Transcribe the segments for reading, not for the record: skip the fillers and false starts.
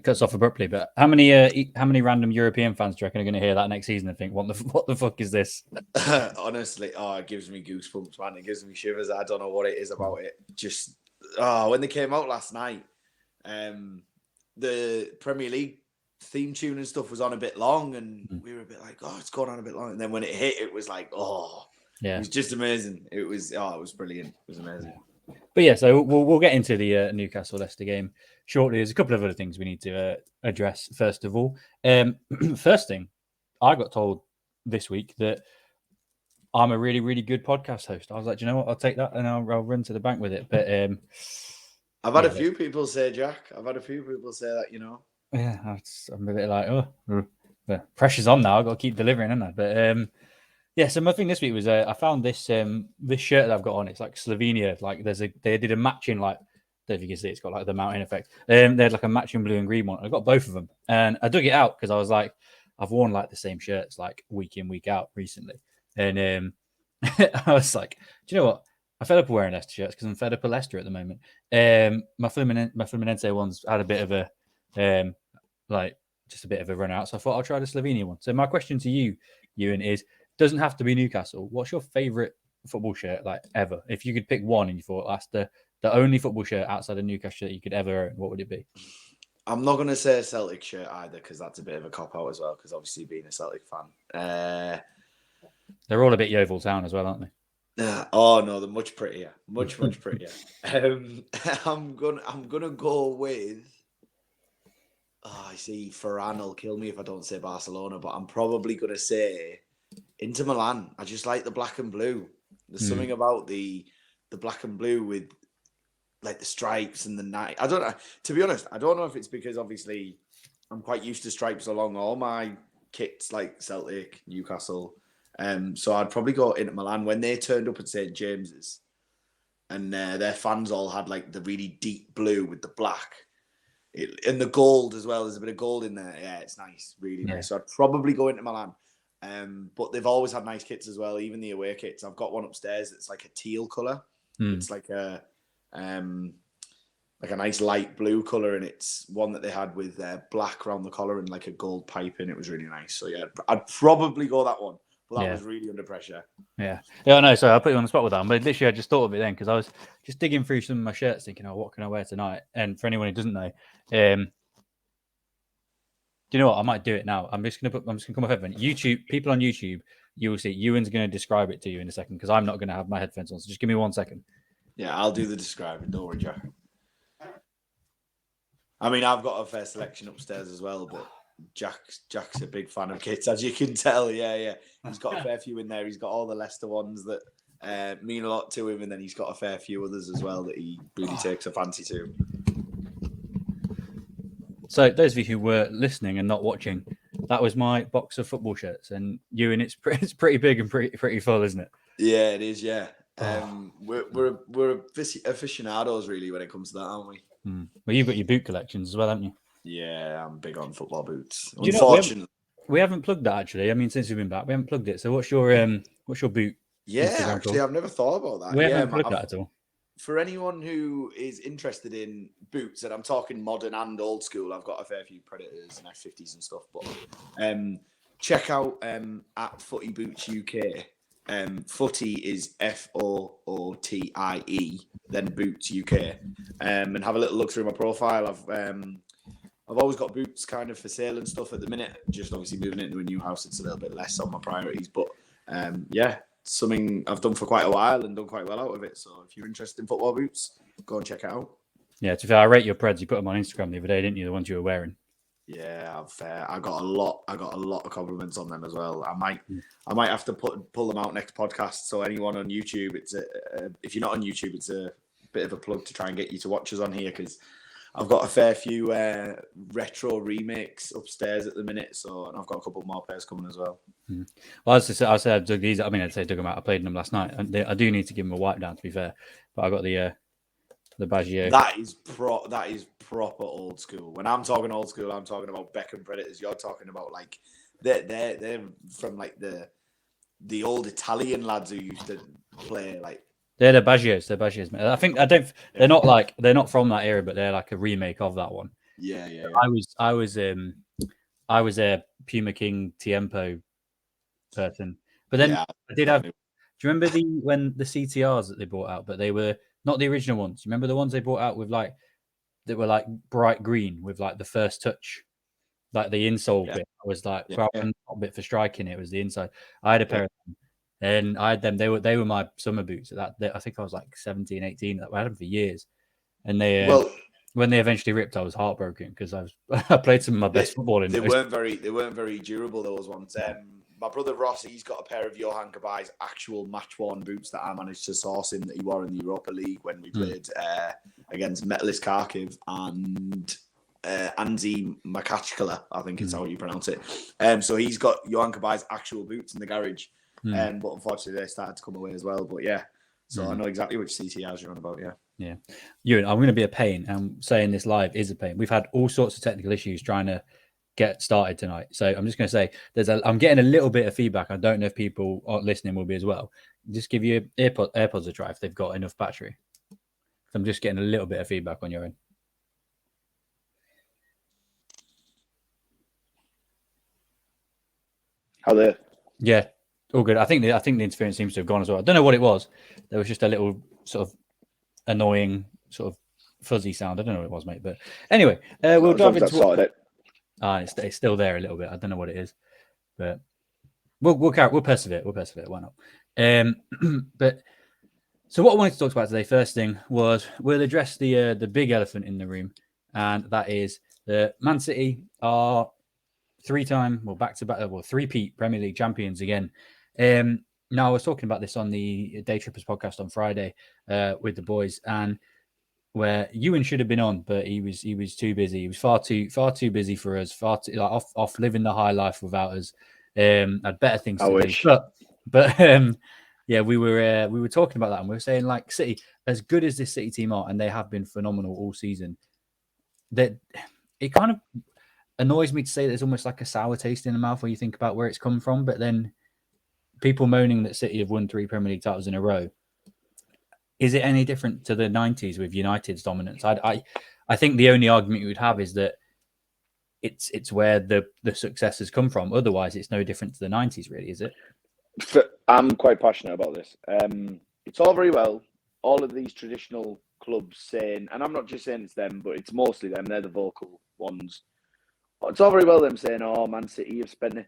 it cuts off abruptly. But how many random European fans do you reckon are going to hear that next season and think, what the fuck is this? Honestly, it gives me goosebumps, man. It gives me shivers. I don't know what it is about it. Just when they came out last night, the Premier League theme tune and stuff was on a bit long, and we were a bit like, it's going on a bit long. And then when it hit, it was like, it was just amazing. It was brilliant. It was amazing. But yeah, so we'll get into the Newcastle Leicester game shortly. There's a couple of other things we need to address first of all. First thing, I got told this week that I'm a really, really good podcast host. I was like, do you know what? I'll take that and I'll run to the bank with it. But I've had a few people say, Jack. I've had a few people say that, Yeah, I'm a bit like, the pressure's on now. I've got to keep delivering, haven't I? But yeah, so my thing this week was I found this this shirt that I've got on. It's like Slovenia. Like they did a matching, like, I don't know if you can see, it's got like the mountain effect. They had like a matching blue and green one. I got both of them, and I dug it out because I was like, I've worn like the same shirts like week in, week out recently, and I was like, do you know what? I fed up wearing Leicester shirts because I'm fed up with Leicester at the moment. My Fluminense ones had a bit of a just a bit of a run out, so I thought I'll try the Slovenia one. So my question to you, Euan, is, doesn't have to be Newcastle. What's your favourite football shirt like ever? If you could pick one and you thought that's the only football shirt outside of Newcastle that you could ever own, what would it be? I'm not going to say a Celtic shirt either because that's a bit of a cop-out as well, because obviously being a Celtic fan. They're all a bit Yeovil Town as well, aren't they? Oh no, they're much prettier. Much prettier. I'm gonna go with I see Ferran will kill me if I don't say Barcelona, but I'm probably gonna say Inter Milan. I just like the black and blue. There's something about the black and blue with like the stripes and the night. I don't know. To be honest, I don't know if it's because obviously I'm quite used to stripes along all my kits, like Celtic, Newcastle. So I'd probably go Inter Milan when they turned up at St James's, and their fans all had like the really deep blue with the black. And the gold as well. There's a bit of gold in there. Yeah, it's nice, really nice. So I'd probably go into Milan. But they've always had nice kits as well, even the away kits. I've got one upstairs that's like a teal colour. It's like a nice light blue colour, and it's one that they had with black around the collar and like a gold pipe in. It was really nice. So yeah, I'd probably go that one. But that was really under pressure. Yeah, I know. So I put you on the spot with that. But literally, I just thought of it then because I was just digging through some of my shirts, thinking, what can I wear tonight? And for anyone who doesn't know, do you know what? I might do it now. I'm just gonna come off headphones. YouTube, people on YouTube, you will see. Euan's going to describe it to you in a second because I'm not going to have my headphones on. So just give me 1 second. Yeah, I'll do the describing. Don't worry, Jack. I mean, I've got a fair selection upstairs as well, but Jack's a big fan of kits, as you can tell. Yeah. He's got a fair few in there. He's got all the Leicester ones that mean a lot to him, and then he's got a fair few others as well that he really takes a fancy to. So those of you who were listening and not watching, that was my box of football shirts, and Euan, it's pretty big and pretty full, isn't it? Yeah, it is. Yeah, we're aficionados really when it comes to that, aren't we? Well, you've got your boot collections as well, haven't you? Yeah, I'm big on football boots. Unfortunately, we haven't plugged that actually. I mean, since we've been back, we haven't plugged it. So what's your boot? Yeah, actually, I've never thought about that. We haven't plugged that at all. For anyone who is interested in boots, and I'm talking modern and old school, I've got a fair few Predators and F50s and stuff. But check out at Footy Boots UK. Footy is FOOTIE, then Boots UK, and have a little look through my profile. I've always got boots kind of for sale and stuff at the minute. Just obviously moving into a new house, it's a little bit less on my priorities. But yeah, something I've done for quite a while and done quite well out of it. So if you're interested in football boots, go and check it out. Yeah, to be fair, I rate your Preds. You put them on Instagram the other day, didn't you? The ones you were wearing. Yeah, I got a lot of compliments on them as well. I might have to pull them out next podcast. So anyone on YouTube, if you're not on YouTube, it's a bit of a plug to try and get you to watch us on here, because I've got a fair few retro remakes upstairs at the minute. So, and I've got a couple more pairs coming as well. Well, I said I dug these. I mean, I'd say dug them out. I played them last night, and I do need to give them a wipe down, to be fair. But I got the Baggio. That is proper old school. When I'm talking old school, I'm talking about Beckham Predators. You're talking about like they're from like the old Italian lads who used to play like. They're the Baggios. They're Baggios, mate. They're not from that era, but they're like a remake of that one. Yeah. I was a Puma King Tiempo person, but then Yeah. I did have. Do you remember when the CTRs that they brought out, but they were not the original ones? Remember the ones they brought out with like that were like bright green with like the first touch, like the insole bit was like rather than the top bit for striking, it was the inside. I had a pair of them, and I had them. They were my summer boots. I think I was like 17, 18. I had them for years, and they when they eventually ripped, I was heartbroken because I played some of my best football in. They weren't very durable, those ones. My brother Ross, he's got a pair of Johan Kabai's actual match-worn boots that I managed to source him that he wore in the Europa League when we played against Metalist Kharkiv and Anzi Makachkala, I think is how you pronounce it. So he's got Johan Kabai's actual boots in the garage, but unfortunately they started to come away as well. But so I know exactly which CTRs you're on about. Yeah, Euan, I'm going to be a pain. I'm saying this live is a pain. We've had all sorts of technical issues trying to get started tonight. So I'm just going to say I'm getting a little bit of feedback. I don't know if people listening will be as well. Just give your AirPods a try if they've got enough battery. I'm just getting a little bit of feedback on your end. How there? Yeah, all good. I think the interference seems to have gone as well. I don't know what it was. There was just a little sort of annoying sort of fuzzy sound. I don't know what it was, mate. But anyway, we'll dive into it. It's still there a little bit. I don't know what it is, but we'll persevere. Why not? But so what I wanted to talk about today, first thing was we'll address the big elephant in the room, and that is that Man City are three-peat Premier League champions again. Now I was talking about this on the Day Trippers podcast on Friday with the boys, and where Euan should have been on, but he was too busy. He was far too busy for us, off living the high life without us. Had better things to do. But we were talking about that, and we were saying like City, as good as this City team are, and they have been phenomenal all season, that it kind of annoys me to say there's almost like a sour taste in the mouth when you think about where it's come from. But then people moaning that City have won 3 Premier League titles in a row. Is it any different to the 90s with United's dominance? I think the only argument you would have is that it's where the success has come from. Otherwise, it's no different to the 90s, really, is it? I'm quite passionate about this. It's all very well, all of these traditional clubs saying, and I'm not just saying it's them, but it's mostly them, they're the vocal ones. It's all very well them saying, oh, Man City have spent it.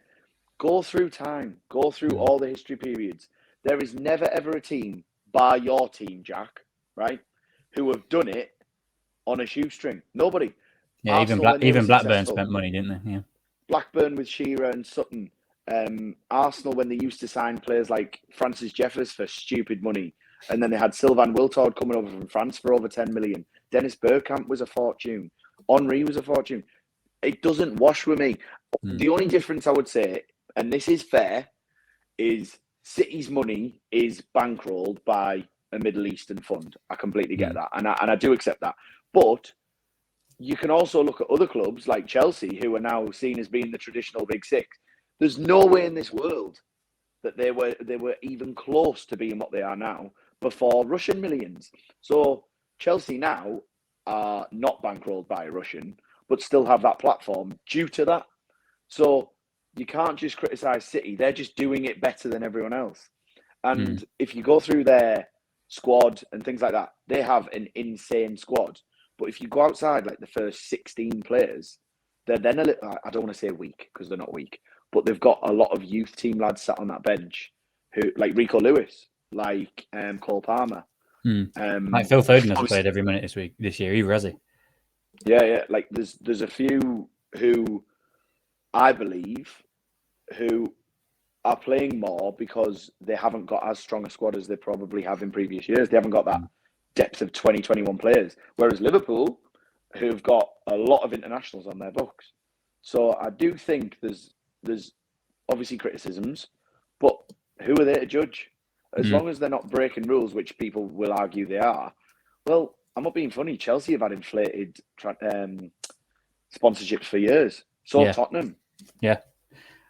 Go through time, go through all the history periods. There is never, ever a team, bar your team, Jack, right, who have done it on a shoestring. Nobody. Yeah, Arsenal, even Blackburn spent money, didn't they? Yeah. Blackburn with Shearer and Sutton. Arsenal, when they used to sign players like Francis Jeffers for stupid money, and then they had Sylvain Wiltord coming over from France for over 10 million. Dennis Bergkamp was a fortune. Henry was a fortune. It doesn't wash with me. The only difference I would say, and this is fair, is City's money is bankrolled by a Middle Eastern fund. I completely get that, and I do accept that. But you can also look at other clubs like Chelsea, who are now seen as being the traditional Big Six. There's no way in this world that they were even close to being what they are now before Russian millions. So Chelsea now are not bankrolled by a Russian, but still have that platform due to that. So you can't just criticise City. They're just doing it better than everyone else. And if you go through their squad and things like that, they have an insane squad. But if you go outside, like the first 16 players, they're then a little, I don't want to say weak because they're not weak, but they've got a lot of youth team lads sat on that bench who, like Rico Lewis, like Cole Palmer. Like Phil Foden hasn't played every minute this year either, has he? Yeah. Like there's a few who I believe who are playing more because they haven't got as strong a squad as they probably have in previous years. They haven't got that depth of 21 players. Whereas Liverpool, who've got a lot of internationals on their books. So I do think there's obviously criticisms, but who are they to judge? As long as they're not breaking rules, which people will argue they are. Well, I'm not being funny. Chelsea have had inflated sponsorships for years. So Tottenham. Yeah.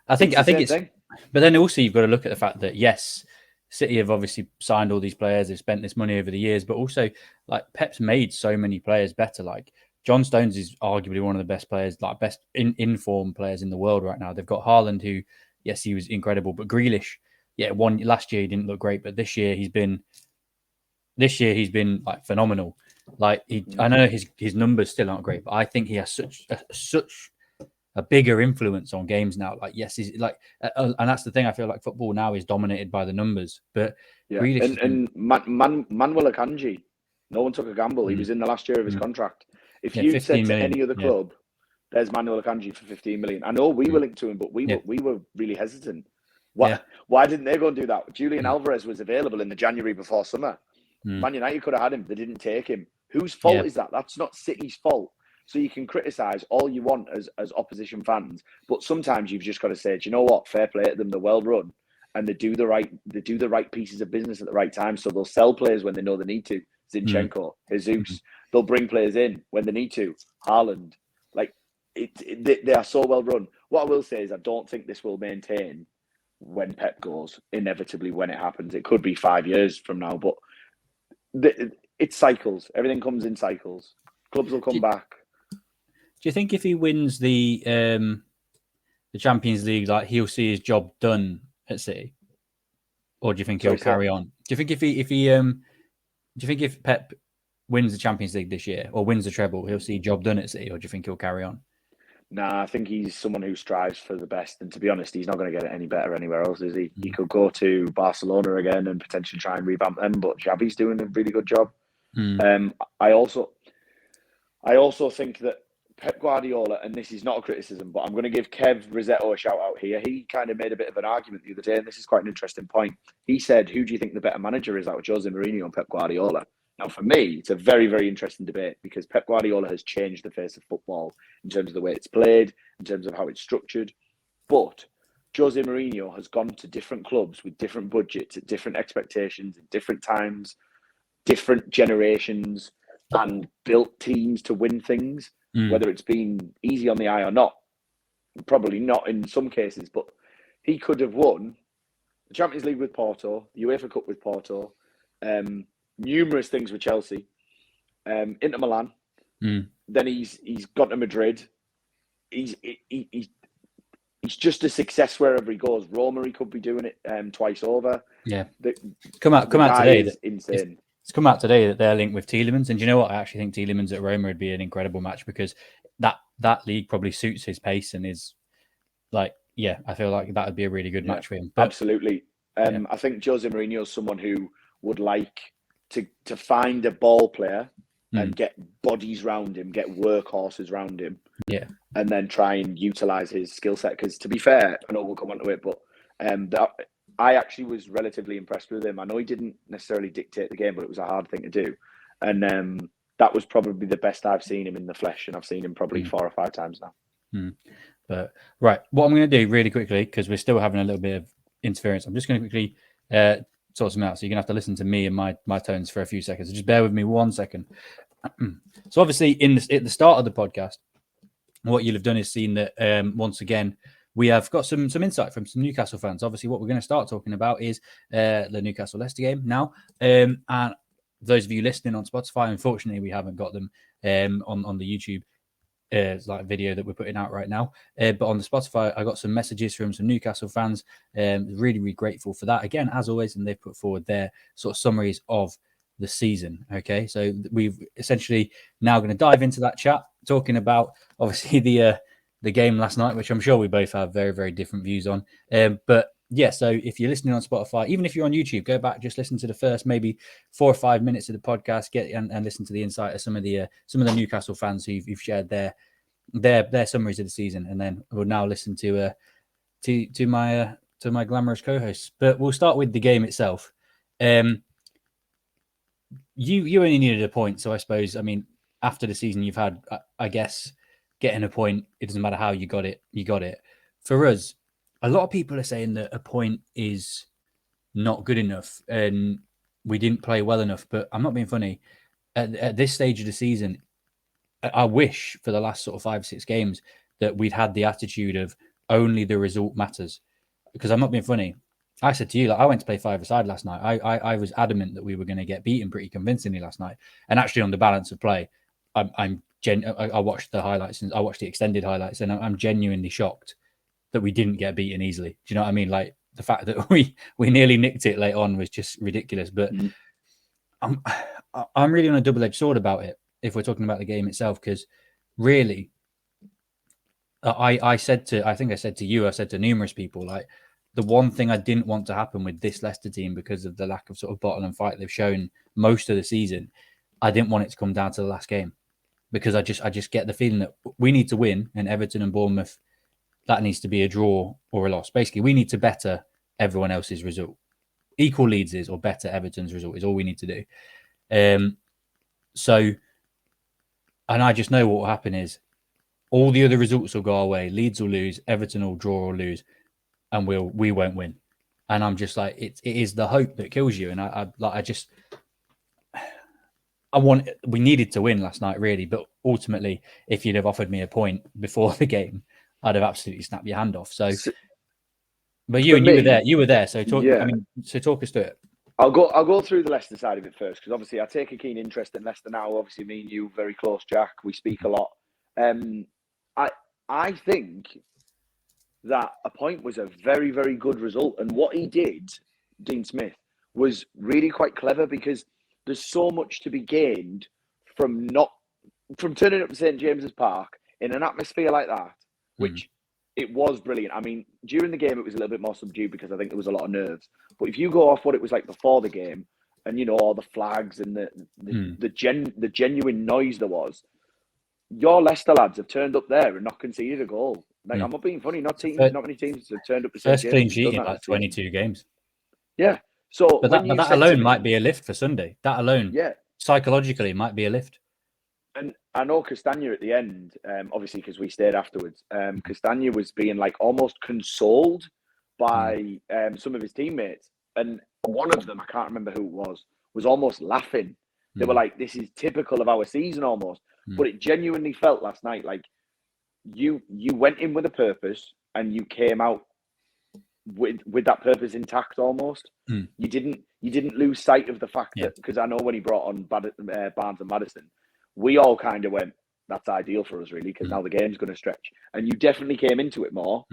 I think it's thing. But then also you've got to look at the fact that yes, City have obviously signed all these players, they've spent this money over the years, but also like Pep's made so many players better. Like John Stones is arguably one of the best players, like best in form players in the world right now. They've got Haaland, who, yes, he was incredible, but Grealish, last year he didn't look great, but this year he's been like phenomenal. Like I know his numbers still aren't great, but I think he has such a bigger influence on games now. Like, yes, he's like, and that's the thing. I feel like football now is dominated by the numbers, but Grealish Manuel Akanji, no one took a gamble. He was in the last year of his contract. If you'd said to any other club, there's Manuel Akanji for 15 million. I know we were linked to him, but we were really hesitant. Why didn't they go and do that? Julian Alvarez was available in the January before summer. Man United could have had him. They didn't take him. Whose fault is that? That's not City's fault. So you can criticise all you want as opposition fans, but sometimes you've just got to say, do you know what? Fair play to them. They're well run, and they do the right pieces of business at the right time. So they'll sell players when they know they need to. Zinchenko, Jesus. They'll bring players in when they need to. Haaland. Like, they are so well run. What I will say is I don't think this will maintain when Pep goes, inevitably when it happens. It could be 5 years from now, but it's cycles. Everything comes in cycles. Clubs will come back. Do you think if he wins the Champions League, like he'll see his job done at City, or do you think he'll carry on? Do you think if Pep wins the Champions League this year or wins the treble, he'll see job done at City, or do you think he'll carry on? Nah, I think he's someone who strives for the best, and to be honest, he's not going to get it any better anywhere else, is he? He could go to Barcelona again and potentially try and revamp them, but Xavi's doing a really good job. I also think that Pep Guardiola, and this is not a criticism, but I'm going to give Kev Rosetto a shout out here. He kind of made a bit of an argument the other day, and this is quite an interesting point. He said, who do you think the better manager is out of Jose Mourinho and Pep Guardiola? Now, for me, it's a very, very interesting debate because Pep Guardiola has changed the face of football in terms of the way it's played, in terms of how it's structured. But Jose Mourinho has gone to different clubs with different budgets, at different expectations, at different times, different generations, and built teams to win things, whether it's been easy on the eye or not. Probably not in some cases, but he could have won the Champions League with Porto, the UEFA Cup with Porto, numerous things with Chelsea, Inter Milan. Then he's gone to Madrid. He's just a success wherever he goes. Roma, he could be doing it twice over. Yeah, come out today. Insane. It's come out today that they're linked with Tielemans, and do you know what? I actually think Tielemans at Roma would be an incredible match because that league probably suits his pace and is like, I feel like that would be a really good match for him. But, absolutely. I think Jose Mourinho is someone who would like to find a ball player and get bodies round him, get workhorses round him, and then try and utilize his skill set. Because to be fair, I know we'll come on to it, but I actually was relatively impressed with him. I know he didn't necessarily dictate the game, but it was a hard thing to do. And that was probably the best I've seen him in the flesh, and I've seen him probably 4 or 5 times now. But right, what I'm going to do really quickly, because we're still having a little bit of interference, I'm just going to quickly sort some out. So you're going to have to listen to me and my tones for a few seconds. So just bear with me 1 second. So obviously at the start of the podcast, what you'll have done is seen that once again, we have got some insight from some Newcastle fans. Obviously, what we're going to start talking about is the Newcastle Leicester game now. And those of you listening on Spotify, unfortunately, we haven't got them on the YouTube video that we're putting out right now. But on the Spotify, I got some messages from some Newcastle fans. Really, really grateful for that. Again, as always, and they've put forward their sort of summaries of the season. Okay, so we've essentially now going to dive into that chat, talking about obviously the game last night, which I'm sure we both have very, very different views on. But yeah, so if you're listening on Spotify, even if you're on YouTube, go back, just listen to the first maybe 4 or 5 minutes of the podcast, and listen to the insight of some of the Newcastle fans who've shared their summaries of the season, and then we'll now listen to my glamorous co-hosts. But we'll start with the game itself. You only needed a point, so I suppose, I mean, after the season you've had, I guess, getting a point, it doesn't matter how you got it. For us, a lot of people are saying that a point is not good enough and we didn't play well enough, but I'm not being funny. At this stage of the season, I wish for the last sort of 5 or 6 games that we'd had the attitude of only the result matters. Because I'm not being funny. I said to you, like, I went to play 5-a-side last night. I was adamant that we were going to get beaten pretty convincingly last night. And actually on the balance of play, I'm I watched the highlights and I watched the extended highlights, and I'm genuinely shocked that we didn't get beaten easily. Do you know what I mean? Like the fact that we nearly nicked it late on was just ridiculous. But I'm really on a double-edged sword about it if we're talking about the game itself, because really, I said to you, I said to numerous people, like, the one thing I didn't want to happen with this Leicester team, because of the lack of sort of bottle and fight they've shown most of the season, I didn't want it to come down to the last game, because I just get the feeling that we need to win, and Everton and Bournemouth, that needs to be a draw or a loss. Basically, we need to better everyone else's result. Equal Leeds' or better Everton's result is all we need to do. So, and I just know what will happen is all the other results will go our way. Leeds will lose, Everton will draw or lose, and we won't win. And I'm just like, it is the hope that kills you. And we needed to win last night, really. But ultimately, if you'd have offered me a point before the game, I'd have absolutely snapped your hand off. So but you were there. So talk. Yeah. So talk us through it. I'll go through the Leicester side of it first, because obviously I take a keen interest in Leicester now. Obviously, me and you very close, Jack. We speak a lot. I think that a point was a very, very good result, and what he did, Dean Smith, was really quite clever, because there's so much to be gained from turning up to St James's Park in an atmosphere like that, which it was brilliant. I mean, during the game, it was a little bit more subdued because I think there was a lot of nerves. But if you go off what it was like before the game, and you know, all the flags and the genuine noise there was, your Leicester lads have turned up there and not conceded a goal. Like, I'm not being funny. Not many teams have turned up to first clean sheet in like 22 games. Yeah. So, but that alone might be a lift for Sunday. That alone, psychologically, might be a lift. And I know Castagna at the end, obviously because we stayed afterwards. Castagna was being like almost consoled by some of his teammates, and one of them, I can't remember who it was almost laughing. They were like, "This is typical of our season, almost." But it genuinely felt last night like you went in with a purpose and you came out with that purpose intact almost. You didn't lose sight of the fact that, because I know when he brought on Barnes and Maddison, we all kind of went, that's ideal for us, really, because now the game's going to stretch. And you definitely came into it more,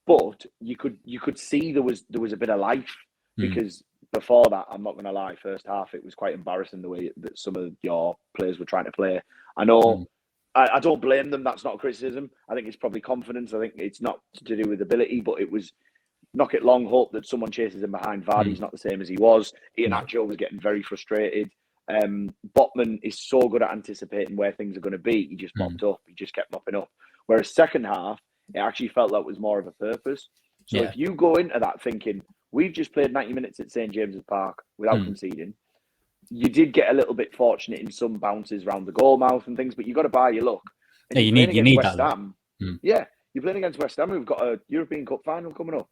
but you could see there was a bit of life, because before that, I'm not going to lie, first half it was quite embarrassing the way that some of your players were trying to play. I know. I don't blame them. That's not a criticism. I think it's probably confidence. I think it's not to do with ability, but it was knock it long, hope that someone chases him behind. Vardy's not the same as he was. Iheanacho was getting very frustrated. Botman is so good at anticipating where things are going to be. He just mopped up. He just kept mopping up. Whereas second half, it actually felt like it was more of a purpose. So if you go into that thinking, we've just played 90 minutes at St James's Park without conceding, you did get a little bit fortunate in some bounces around the goal mouth and things, but you got to buy your luck. And you need West that. Ham. Yeah, you're playing against West Ham. We've got a European Cup final coming up.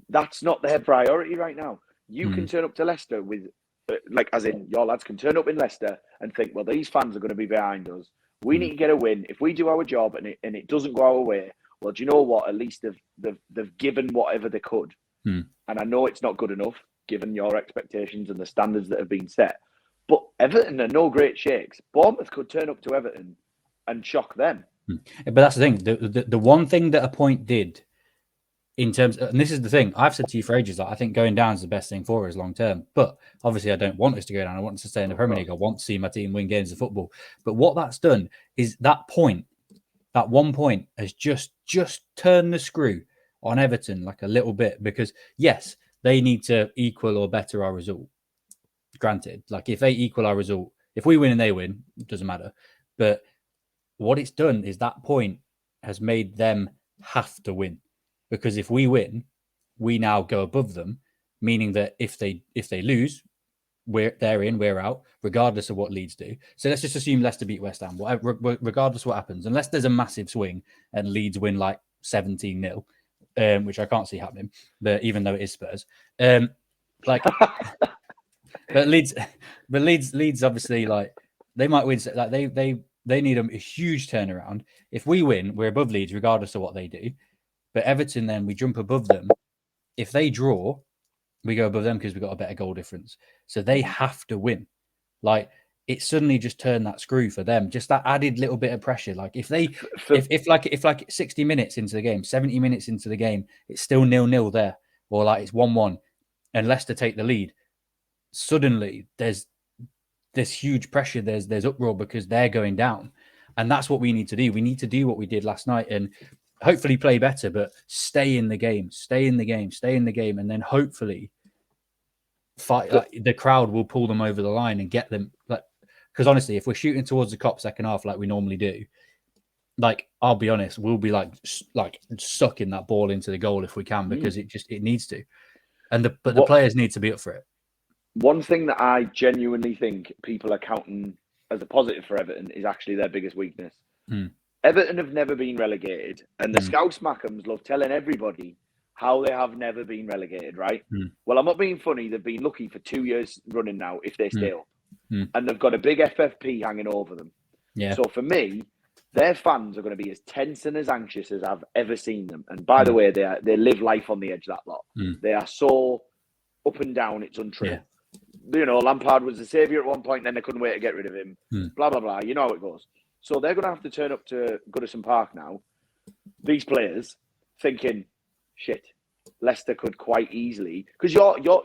That's not their priority right now. You can turn up to Leicester with, as in your lads can turn up in Leicester and think, well, these fans are going to be behind us. We need to get a win. If we do our job and it doesn't go our way, well, do you know what? At least they've given whatever they could. And I know it's not good enough, given your expectations and the standards that have been set. But Everton are no great shakes. Bournemouth could turn up to Everton and shock them. But that's the thing. The one thing that a point did, in terms of, and this is the thing, I've said to you for ages, that I think going down is the best thing for us long term. But obviously, I don't want us to go down. I want us to stay in the Premier League. I want to see my team win games of football. But what that's done is that 1 point, has just turned the screw on Everton like a little bit, because yes, they need to equal or better our result. Granted, like if they equal our result, if we win and they win, it doesn't matter. But what it's done is that point has made them have to win, because if we win, we now go above them, meaning that if they lose, they're in, we're out, regardless of what Leeds do. So let's just assume Leicester beat West Ham, whatever, regardless of what happens, unless there's a massive swing and Leeds win like 17-0, which I can't see happening, but even though it is Spurs, but Leeds obviously, like, they might win. Like they need a huge turnaround. If we win, we're above Leeds, regardless of what they do. But Everton, then we jump above them. If they draw, we go above them because we've got a better goal difference. So they have to win. Like, it suddenly just turned that screw for them. Just that added little bit of pressure. Like if they, if like 60 minutes into the game, 70 minutes into the game, it's still 0-0 there, or like it's 1-1, and Leicester take the lead. Suddenly, there's huge pressure. There's uproar because they're going down, and that's what we need to do. We need to do what we did last night, and hopefully play better, but stay in the game, and then hopefully fight. Like, the crowd will pull them over the line and get them. Like, because honestly, if we're shooting towards the Kop second half like we normally do, like I'll be honest, we'll be like sucking that ball into the goal if we can, because it needs to, and the players need to be up for it. One thing that I genuinely think people are counting as a positive for Everton is actually their biggest weakness. Everton have never been relegated, and the Scouse Mackhams love telling everybody how they have never been relegated, right? Well, I'm not being funny. They've been lucky for 2 years running now, if they stay up. And they've got a big FFP hanging over them. Yeah. So for me, their fans are going to be as tense and as anxious as I've ever seen them. And by the way, they live life on the edge, that lot. They are so up and down, it's untrue. Yeah. You know, Lampard was the saviour at one point, and then they couldn't wait to get rid of him. Blah, blah, blah. You know how it goes. So they're going to have to turn up to Goodison Park now, these players, thinking, shit, Leicester could quite easily, because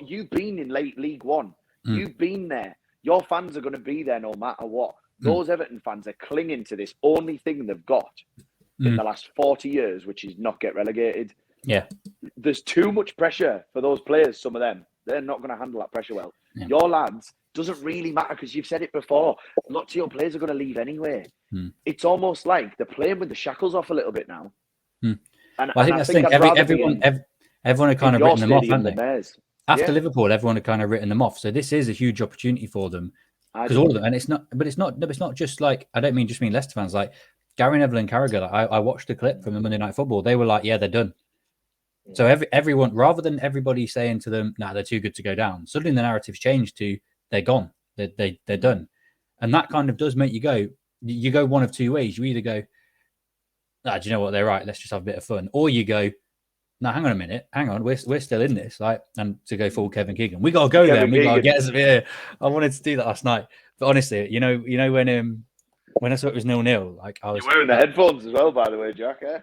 you've been in late League One. You've been there. Your fans are going to be there no matter what. Those Everton fans are clinging to this only thing they've got in the last 40 years, which is not get relegated. Yeah. There's too much pressure for those players, some of them. They're not going to handle that pressure well. Yeah. Your lads, doesn't really matter, because you've said it before. Lots of your players are going to leave anyway. It's almost like they're playing with the shackles off a little bit now. And well, I think that's the thing. Everyone had kind of written them off, haven't they? After Liverpool, everyone had kind of written them off. So this is a huge opportunity for them, because all of them. And it's not just like, I don't just mean Leicester fans. Like Gary Neville and Carragher. Like, I watched a clip from the Monday Night Football. They were like, yeah, they're done. So everyone, rather than everybody saying to them, nah, they're too good to go down, suddenly the narrative's changed to they're gone. They're done. And that kind of does make you go one of two ways. You either go, do you know what, they're right, let's just have a bit of fun. Or you go, no, hang on a minute, we're still in this, right? And to go full Kevin Keegan, we got to go there, and we got to get us here. I wanted to do that last night, but honestly, you know when I saw it was 0-0, like I was. You're wearing the headphones as well, by the way, Jack. Eh?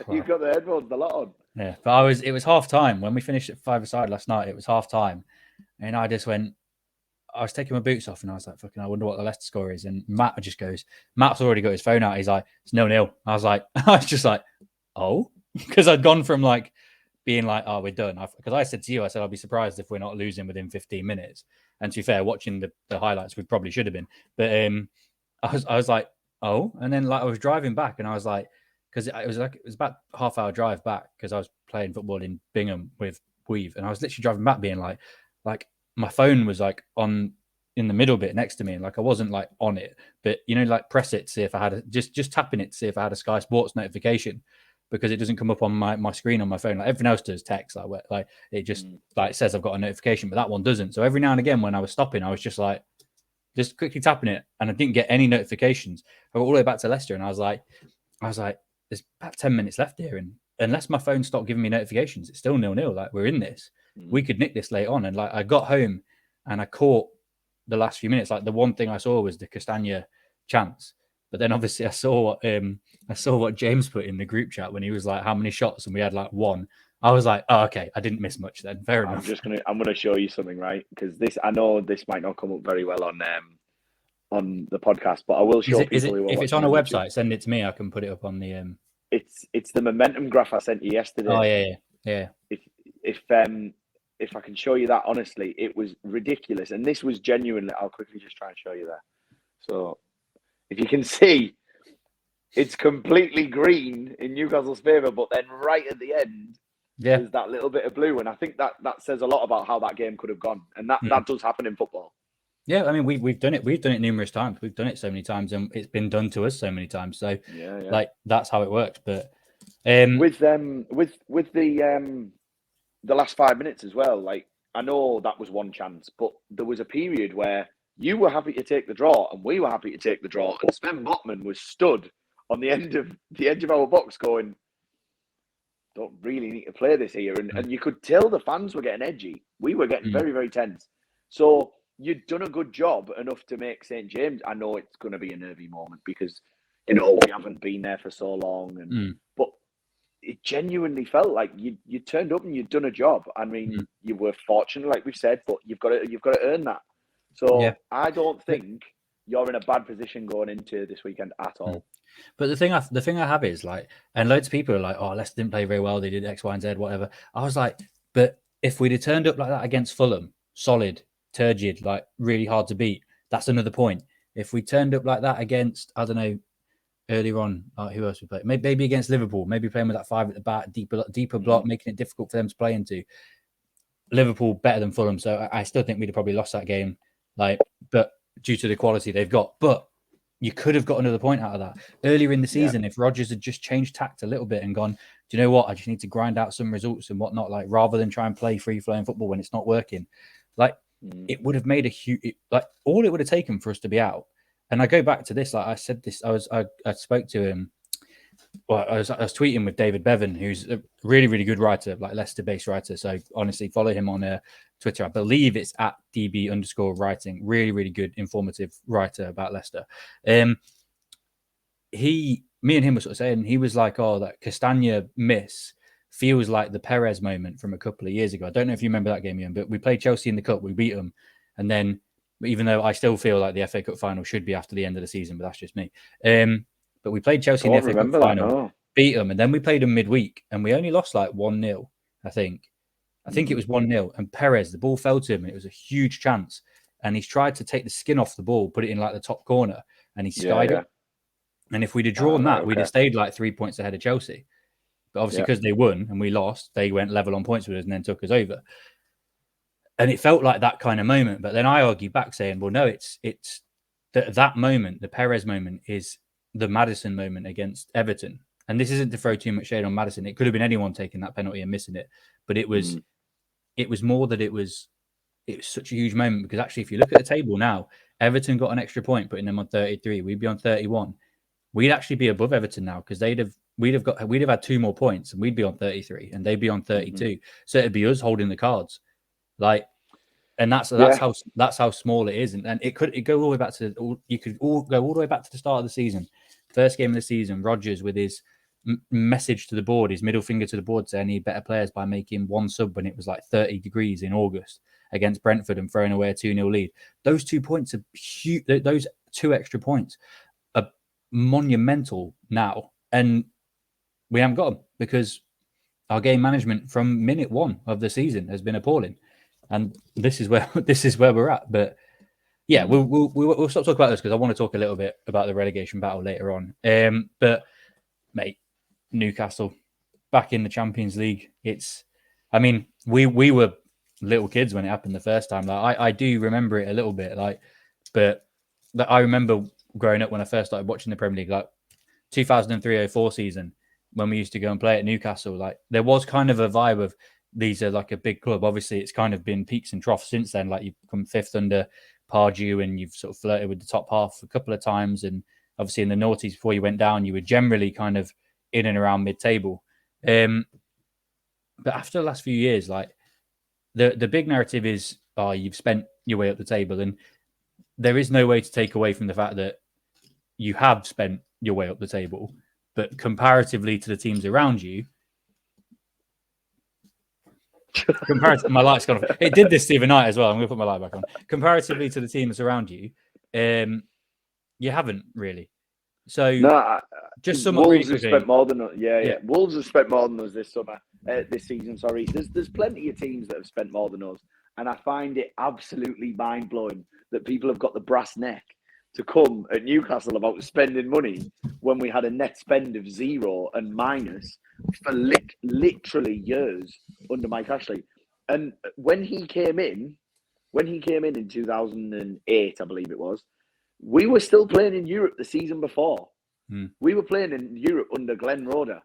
Well, you've got the headphones a lot on. Yeah, but it was half time when we finished at 5-a-side last night. It was half time, and I just went. I was taking my boots off, and I was like, "Fucking, I wonder what the Leicester score is." And Matt just goes, "Matt's already got his phone out." He's like, "It's 0-0." I was just like, "Oh," because I'd gone from like being like, "Oh, we're done." Because I said to you, I said, "I'll be surprised if we're not losing within 15 minutes." And to be fair, watching the highlights, we probably should have been. But I was like, "Oh," and then like I was driving back, and I was like, because it was about half-hour drive back, because I was playing football in Bingham with Weave, and I was literally driving back being like my phone was like on in the middle bit next to me, and like I wasn't like on it, but like press it to see if I had just tapping it to see if I had a Sky Sports notification, because it doesn't come up on my screen on my phone. Like everything else does text, like it just like says I've got a notification, but that one doesn't. So every now and again when I was stopping, I was just like just quickly tapping it, and I didn't get any notifications. I got all the way back to Leicester, and I was like there's about 10 minutes left here, and unless my phone stopped giving me notifications, it's still 0-0. Like we're in this. We could nick this late on. And like I got home and I caught the last few minutes. Like the one thing I saw was the Castagna chance, but then obviously I saw what James put in the group chat when he was like, how many shots, and we had like one. I was like, oh, okay, I didn't miss much then. Fair enough. I'm gonna show you something, right? Because I know this might not come up very well on the podcast, but I will show people. If it's on a website, send it to me. I can put it up on the. It's the momentum graph I sent you yesterday. Oh yeah. If I can show you that, honestly, it was ridiculous, and this was genuinely. I'll quickly just try and show you there. So, if you can see, it's completely green in Newcastle's favour, but then right at the end, there's that little bit of blue, and I think that says a lot about how that game could have gone, and that does happen in football. Yeah, I mean we've done it. We've done it numerous times. We've done it so many times, and it's been done to us so many times. So like that's how it works. But with the last 5 minutes as well. Like I know that was one chance, but there was a period where you were happy to take the draw, and we were happy to take the draw. And Sven Botman was stood on the edge of our box, going, "Don't really need to play this here." And you could tell the fans were getting edgy. We were getting very, very tense. So you'd done a good job enough to make St. James. I know it's going to be a nervy moment because, we haven't been there for so long. But it genuinely felt like you turned up and you'd done a job. I mean, you were fortunate, like we've said, but you've got to earn that. So I don't think you're in a bad position going into this weekend at all. But the thing I have is like, and loads of people are like, oh, Leicester didn't play very well. They did X, Y, and Z, whatever. I was like, but if we'd have turned up like that against Fulham, solid, turgid, like really hard to beat, that's another point. If we turned up like that against, I don't know, earlier on, who else we played? Maybe against Liverpool, maybe playing with that 5 at the back, deeper block, making it difficult for them to play into. Liverpool better than Fulham, so I still think we'd have probably lost that game. Like, but due to the quality they've got, but you could have got another point out of that earlier in the season if Rodgers had just changed tact a little bit and gone, do you know what? I just need to grind out some results and whatnot. Like, rather than try and play free flowing football when it's not working, like it would have made a huge, like all it would have taken for us to be out. And I go back to this, like I said this, I spoke to him. Well, I was tweeting with David Bevan, who's a really, really good writer, like Leicester-based writer. So honestly, follow him on Twitter. I believe it's at @DB_writing. Really, really good, informative writer about Leicester. Me and him were sort of saying, he was like, oh, that Castagna miss feels like the Perez moment from a couple of years ago. I don't know if you remember that game, Euan, but we played Chelsea in the Cup. We beat them. And then, even though I still feel like the FA Cup final should be after the end of the season, but that's just me. But we played Chelsea in the FA Cup final, beat them, and then we played them midweek, and we only lost like 1-0, I think. I think it was 1-0, and Perez, the ball fell to him, and it was a huge chance. And he's tried to take the skin off the ball, put it in like the top corner, and he skied it. And if we'd have drawn that, we'd have stayed like 3 points ahead of Chelsea. But obviously, because they won and we lost, they went level on points with us and then took us over. And it felt like that kind of moment. But then I argued back saying, well, no, it's that moment, the Perez moment, is the Maddison moment against Everton. And this isn't to throw too much shade on Maddison. It could have been anyone taking that penalty and missing it. But it was more that it was such a huge moment, because actually, if you look at the table now, Everton got an extra point, putting them on 33. We'd be on 31. We'd actually be above Everton now, because we'd have had 2 more points, and we'd be on 33, and they'd be on 32. So it'd be us holding the cards, like, and that's how small it is, and it could go all the way back to go all the way back to the start of the season, first game of the season. Rodgers with his message to the board, his middle finger to the board, saying he need better players by making 1 sub when it was like 30 degrees in August against Brentford and throwing away a 2-0 lead. Those 2 points are huge. Those 2 extra points are monumental now, and we haven't got them because our game management from minute 1 of the season has been appalling, and this is where we're at. But yeah, we'll stop talking about this because I want to talk a little bit about the relegation battle later on. But mate, Newcastle back in the Champions League. We were little kids when it happened the first time. Like I do remember it a little bit, but I remember growing up when I first started watching the Premier League, like 2003-04 season, when we used to go and play at Newcastle. Like, there was kind of a vibe of, these are like a big club. Obviously, it's kind of been peaks and troughs since then. Like, you've come 5th under Pardew, and you've sort of flirted with the top half a couple of times. And obviously in the noughties before you went down, you were generally kind of in and around mid-table. But after the last few years, like, the big narrative is, oh, you've spent your way up the table. And there is no way to take away from the fact that you have spent your way up the table. But comparatively to the teams around you, my light's gone off. It did this the other night as well. I'm going to put my light back on. Comparatively to the teams around you, you haven't really. So just somewhat Wolves really have spent more than us. Yeah. Wolves have spent more than us this season. Sorry, there's plenty of teams that have spent more than us, and I find it absolutely mind blowing that people have got the brass neck to come at Newcastle about spending money when we had a net spend of 0 and minus for literally years under Mike Ashley. And when he came in in 2008, I believe it was, we were still playing in Europe the season before. We were playing in Europe under Glenn Roeder.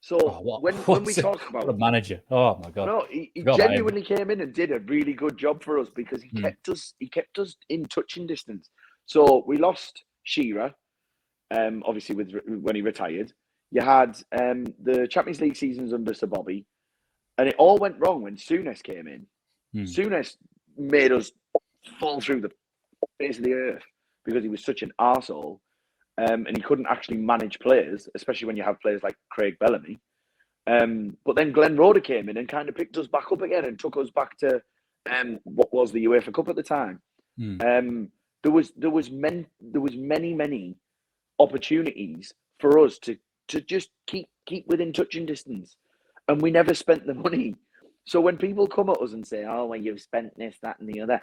So when we talk about the manager, oh my god, no, he genuinely came in and did a really good job for us, because he kept us in touching distance. So we lost Shearer, obviously when he retired. You had the Champions League seasons under Sir Bobby, and it all went wrong when Souness came in. Souness made us fall through the face of the earth because he was such an arsehole, and he couldn't actually manage players, especially when you have players like Craig Bellamy. But then Glenn Roeder came in and kind of picked us back up again and took us back to what was the UEFA Cup at the time. There was many opportunities for us to just keep within touching distance, and we never spent the money. So when people come at us and say, "Oh, well, you've spent this, that, and the other,"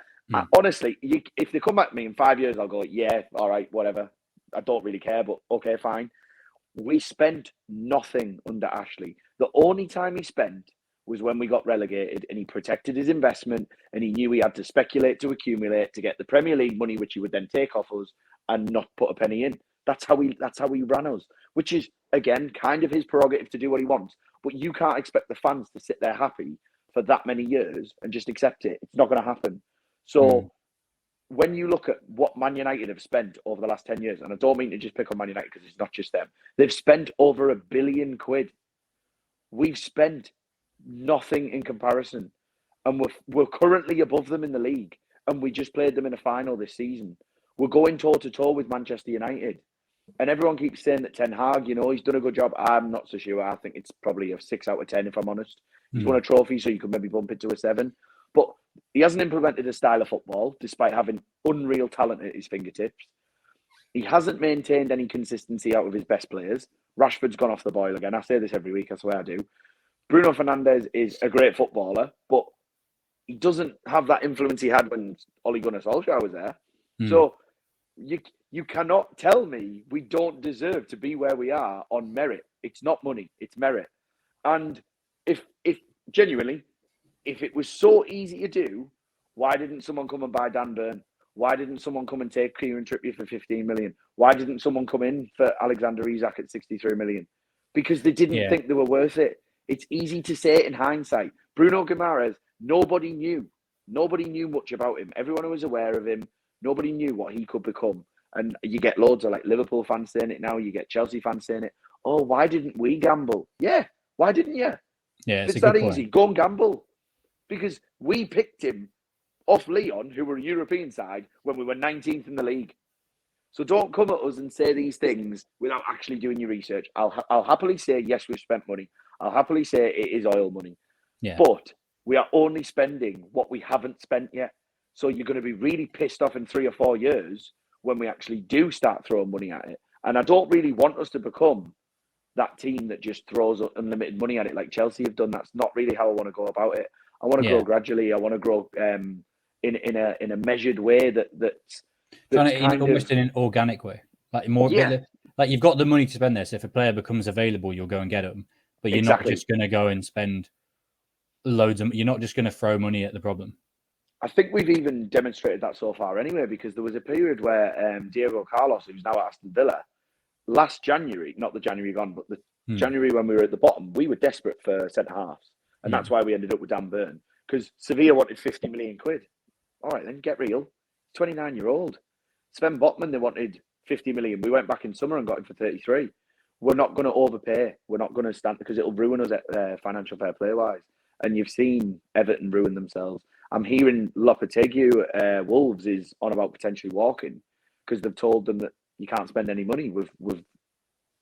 honestly, if they come at me in 5 years, I'll go, "Yeah, all right, whatever. I don't really care, but okay, fine." We spent nothing under Ashley. The only time he spent was when we got relegated, and he protected his investment, and he knew he had to speculate to accumulate to get the Premier League money, which he would then take off us and not put a penny in. That's how he ran us, which is, again, kind of his prerogative to do what he wants. But you can't expect the fans to sit there happy for that many years and just accept it. It's not going to happen. So when you look at what Man United have spent over the last 10 years, and I don't mean to just pick on Man United because it's not just them, they've spent over £1 billion. We've spent nothing in comparison. And we're currently above them in the league. And we just played them in a final this season. We're going toe-to-toe with Manchester United. And everyone keeps saying that Ten Hag, he's done a good job. I'm not so sure. I think it's probably a 6 out of 10, if I'm honest. He's won a trophy, so you could maybe bump it to a 7. But he hasn't implemented a style of football, despite having unreal talent at his fingertips. He hasn't maintained any consistency out of his best players. Rashford's gone off the boil again. I say this every week, I swear I do. Bruno Fernandes is a great footballer, but he doesn't have that influence he had when Ole Gunnar Solskjaer was there. So you cannot tell me we don't deserve to be where we are on merit. It's not money, it's merit. And if genuinely, if it was so easy to do, why didn't someone come and buy Dan Burn? Why didn't someone come and take Kieran Trippier for 15 million? Why didn't someone come in for Alexander Isak at 63 million? Because they didn't think they were worth it. It's easy to say it in hindsight. Bruno Guimaraes, nobody knew. Nobody knew much about him. Everyone was aware of him. Nobody knew what he could become. And you get loads of Liverpool fans saying it now. You get Chelsea fans saying it. Oh, why didn't we gamble? Yeah, why didn't you? Yeah, it's that easy. Go and gamble. Because we picked him off Lyon, who were a European side, when we were 19th in the league. So don't come at us and say these things without actually doing your research. I'll happily say, yes, we've spent money. I'll happily say it is oil money. Yeah. But we are only spending what we haven't spent yet. So you're going to be really pissed off in 3 or 4 years when we actually do start throwing money at it. And I don't really want us to become that team that just throws unlimited money at it like Chelsea have done. That's not really how I want to go about it. I want to grow gradually. I want to grow in a measured way that's almost in an organic way, like more. Like you've got the money to spend there. So if a player becomes available, you'll go and get them. But you're not just going to go and spend loads of. You're not just going to throw money at the problem. I think we've even demonstrated that so far anyway, because there was a period where Diego Carlos, who's now at Aston Villa, last January, not the January gone, but the January when we were at the bottom, we were desperate for centre-halves. And that's why we ended up with Dan Burn. Because Sevilla wanted 50 million quid. All right, then get real. 29-year-old. Sven Botman, they wanted 50 million. We went back in summer and got him for 33. We're not going to overpay. We're not going to stand because it'll ruin us financial fair play-wise. And you've seen Everton ruin themselves. I'm hearing Lopetegui, Wolves, is on about potentially walking because they've told them that you can't spend any money. We've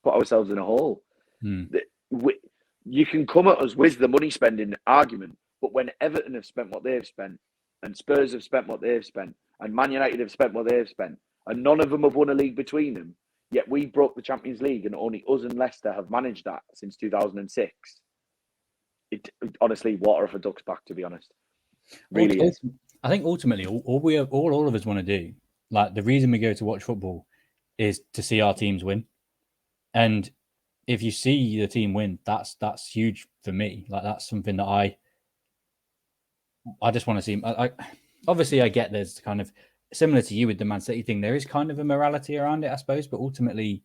put ourselves in a hole. You can come at us with the money spending argument, but when Everton have spent what they've spent, and Spurs have spent what they've spent, and Man United have spent what they've spent, and none of them have won a league between them, yet we broke the Champions League and only us and Leicester have managed that since 2006. It honestly, water off a duck's back, to be honest. Really is. I think ultimately, all of us want to do, like the reason we go to watch football is to see our teams win. And if you see the team win, that's huge for me. Like that's something that I just want to see. Obviously, I get there's kind of similar to you with the Man City thing. There is kind of a morality around it, I suppose, but ultimately,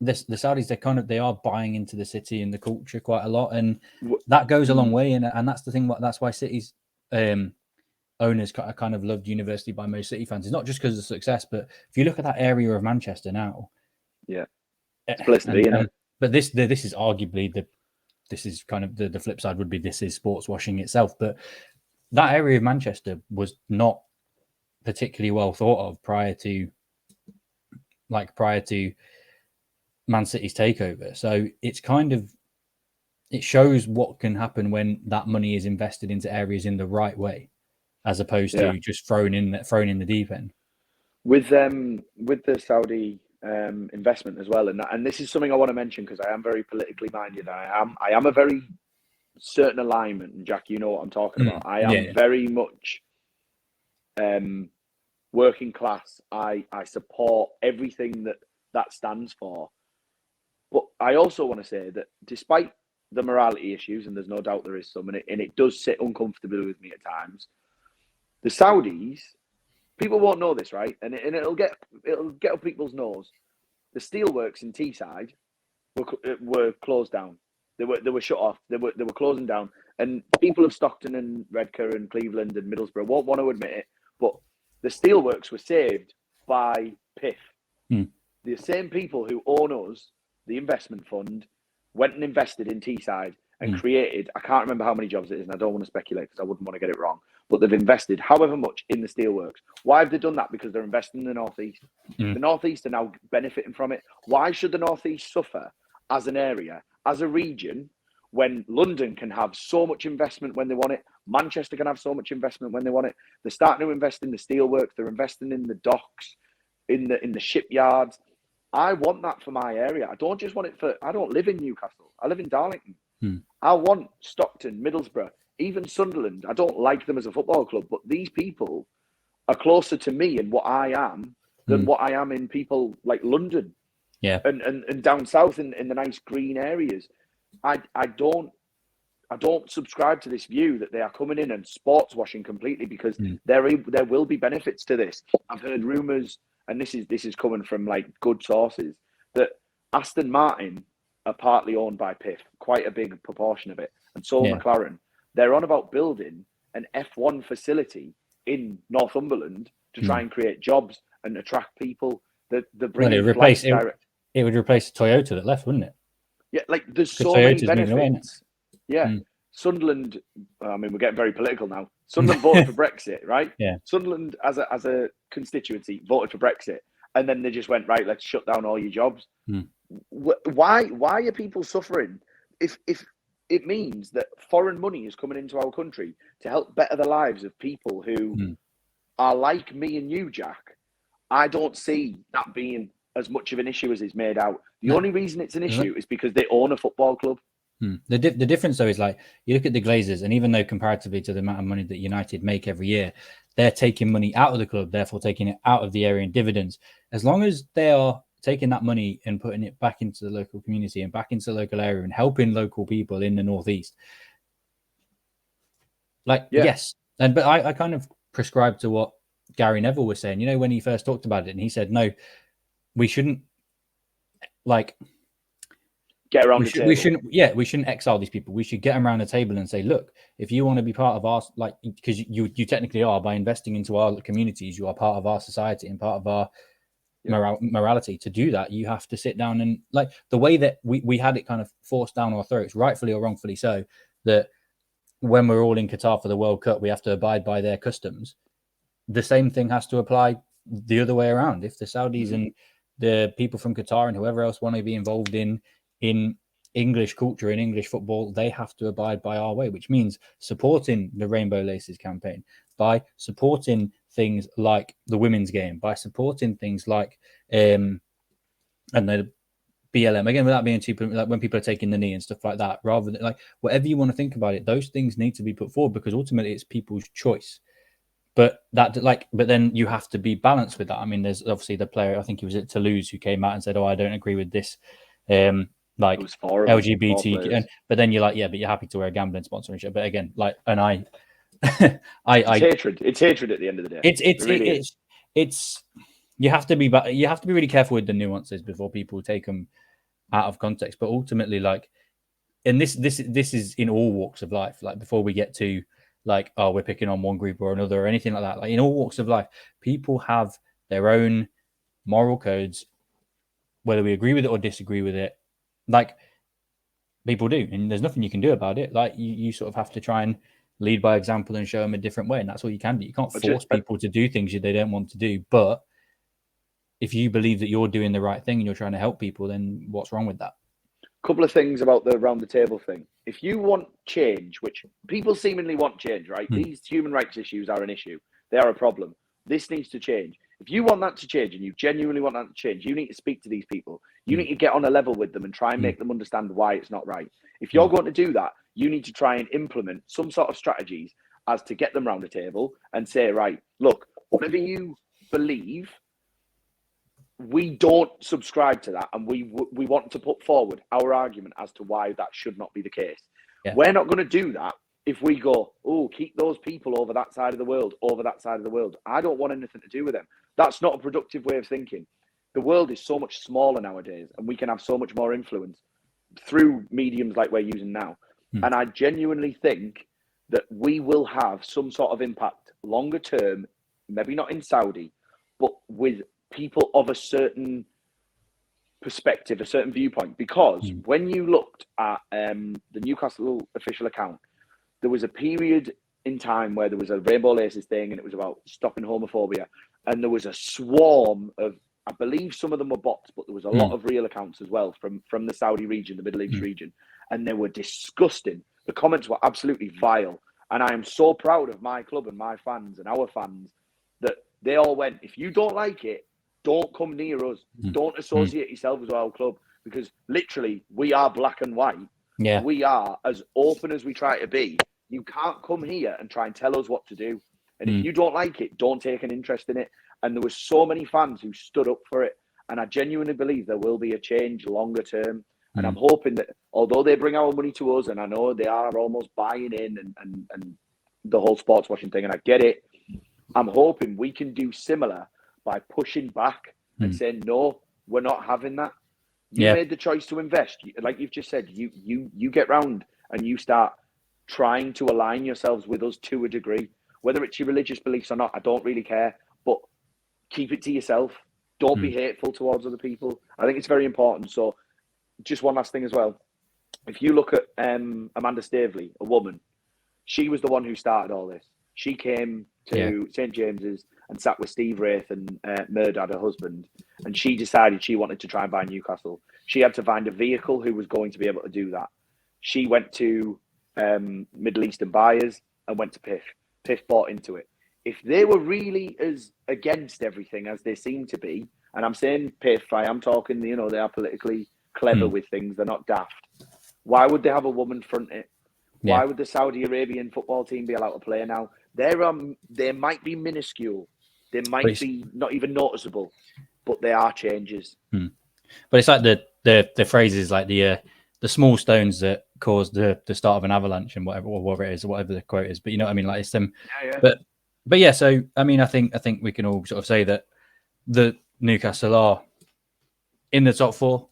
the Saudis they are buying into the city and the culture quite a lot, and that goes a long way. And that's the thing. That's why City's owners kind of loved University by most City fans. It's not just because of success, but if you look at that area of Manchester now, it's blessed to be in it. But this is arguably this is kind of the flip side would be this is sports washing itself. But that area of Manchester was not particularly well thought of prior to Man City's takeover. So it's kind of, it shows what can happen when that money is invested into areas in the right way, as opposed to just thrown in the deep end. With the Saudi investment as well, and this is something I want to mention because I am very politically minded. I am a very certain alignment, and Jack, you know what I'm talking about. I am very much working class. I support everything that stands for. But I also want to say that despite the morality issues, and there's no doubt there is some, and it does sit uncomfortably with me at times, the Saudis, people won't know this, right? And it'll get up people's nose. The steelworks in Teesside were closed down. They were shut off. They were closing down. And people of Stockton and Redcar and Cleveland and Middlesbrough won't want to admit it, but the steelworks were saved by PIF. The same people who own us, the investment fund, went and invested in Teesside and created, I can't remember how many jobs it is, and I don't want to speculate because I wouldn't want to get it wrong, but they've invested however much in the steelworks. Why have they done that? Because they're investing in the North East. The North East are now benefiting from it. Why should the North East suffer as an area, as a region, when London can have so much investment when they want it? Manchester can have so much investment when they want it. They're starting to invest in the steelworks. They're investing in the docks, in the shipyards. I want that for my area. I don't just want it for, I don't live in Newcastle. I live in Darlington. I want Stockton, Middlesbrough, even Sunderland. I don't like them as a football club, but these people are closer to me and what I am than what I am in people like London. Yeah. And down south in the nice green areas. I don't subscribe to this view that they are coming in and sports washing completely, because there will be benefits to this. I've heard rumours, and this is coming from like good sources, that Aston Martin are partly owned by PIF, quite a big proportion of it, and so McLaren. They're on about building an F1 facility in Northumberland to try and create jobs and attract people. That bring it would replace Toyota that left, wouldn't it? Yeah, like there's so many benefits. Sunderland. I mean, we're getting very political now. Sunderland voted for Brexit, right? Yeah. Sunderland, as a constituency, voted for Brexit, and then they just went, right, let's shut down all your jobs. Why are people suffering if it means that foreign money is coming into our country to help better the lives of people who are like me and you, Jack? I don't see that being as much of an issue as it's made out. The only reason it's an issue is because they own a football club. The difference, though, is like you look at the Glazers, and even though comparatively to the amount of money that United make every year, they're taking money out of the club, therefore taking it out of the area in dividends. As long as they are taking that money and putting it back into the local community and back into the local area and helping local people in the Northeast, yes. But I kind of prescribe to what Gary Neville was saying, when he first talked about it, and he said, no, we shouldn't get around the table. We shouldn't exile these people. We should get them around the table and say, look, if you want to be part of our, because you technically are, by investing into our communities, you are part of our society and part of our morality. To do that, you have to sit down and the way that we had it kind of forced down our throats, rightfully or wrongfully so, that when we're all in Qatar for the World Cup, we have to abide by their customs. The same thing has to apply the other way around. If the Saudis and the people from Qatar and whoever else want to be involved in English culture and English football, they have to abide by our way, which means supporting the Rainbow Laces campaign, by supporting things like the women's game, by supporting things like and the BLM, again, without being too, like when people are taking the knee and stuff like that, rather than whatever you want to think about it, those things need to be put forward, because ultimately it's people's choice. But then you have to be balanced with that. I mean, there's obviously the player, I think he was at Toulouse, who came out and said, I don't agree with this LGBT, but then you're but you're happy to wear a gambling sponsor and shit. But again, it's hatred at the end of the day. It's you have to be really careful with the nuances before people take them out of context. But ultimately, and this is in all walks of life. Before we get to we're picking on one group or another or anything like that. In all walks of life, people have their own moral codes, whether we agree with it or disagree with it. People do, and there's nothing you can do about it. You sort of have to try and lead by example and show them a different way. And that's all you can do. You can't force people to do things they don't want to do. But if you believe that you're doing the right thing and you're trying to help people, then what's wrong with that? Couple of things about the round the table thing. If you want change, which people seemingly want change, right? These human rights issues are an issue. They are a problem. This needs to change. If you want that to change and you genuinely want that to change, you need to speak to these people. You need to get on a level with them and try and make them understand why it's not right. If you're going to do that, you need to try and implement some sort of strategies as to get them round the table and say, right, look, whatever you believe, we don't subscribe to that, and we want to put forward our argument as to why that should not be the case. Yeah. We're not going to do that if we go, oh, keep those people over that side of the world, I don't want anything to do with them. That's not a productive way of thinking. The world is so much smaller nowadays, and we can have so much more influence through mediums like we're using now. And I genuinely think that we will have some sort of impact longer term, maybe not in Saudi, but with people of a certain perspective, a certain viewpoint. Because when you looked at the Newcastle official account, there was a period in time where there was a Rainbow Laces thing and it was about stopping homophobia. And there was a swarm of, I believe some of them were bots, but there was a lot of real accounts as well from the Saudi region, the Middle East region. And they were disgusting. The comments were absolutely vile. And I am so proud of my club and my fans and our fans that they all went, if you don't like it, don't come near us. Don't associate yourself with our club, because literally we are black and white. Yeah. We are as open as we try to be. You can't come here and try and tell us what to do. And if you don't like it, don't take an interest in it. And there were so many fans who stood up for it. And I genuinely believe there will be a change longer term. And I'm hoping that although they bring our money to us, and I know they are almost buying in and the whole sports washing thing, and I get it, I'm hoping we can do similar by pushing back and saying, no, we're not having that. You made the choice to invest. Like you've just said, you get round and you start trying to align yourselves with us to a degree. Whether it's your religious beliefs or not, I don't really care. But keep it to yourself. Don't be hateful towards other people. I think it's very important. So just one last thing as well. If you look at Amanda Staveley, a woman, she was the one who started all this. She came to St. James's and sat with Steve Wraith and Murdad, her husband, and she decided she wanted to try and buy Newcastle. She had to find a vehicle who was going to be able to do that. She went to Middle Eastern buyers and went to PIF. PIF bought into it. If they were really as against everything as they seem to be, and I'm saying PIF, I am talking, they are politically clever with things, they're not daft. Why would they have a woman front it? Why would the Saudi Arabian football team be allowed to play now? They might be minuscule. They might be not even noticeable, but they are changes. But it's like the phrases like the small stones that cause the start of an avalanche and whatever it is, or whatever the quote is. But you know what I mean? Like it's them. But yeah. So I mean, I think we can all sort of say that the Newcastle are in the top four.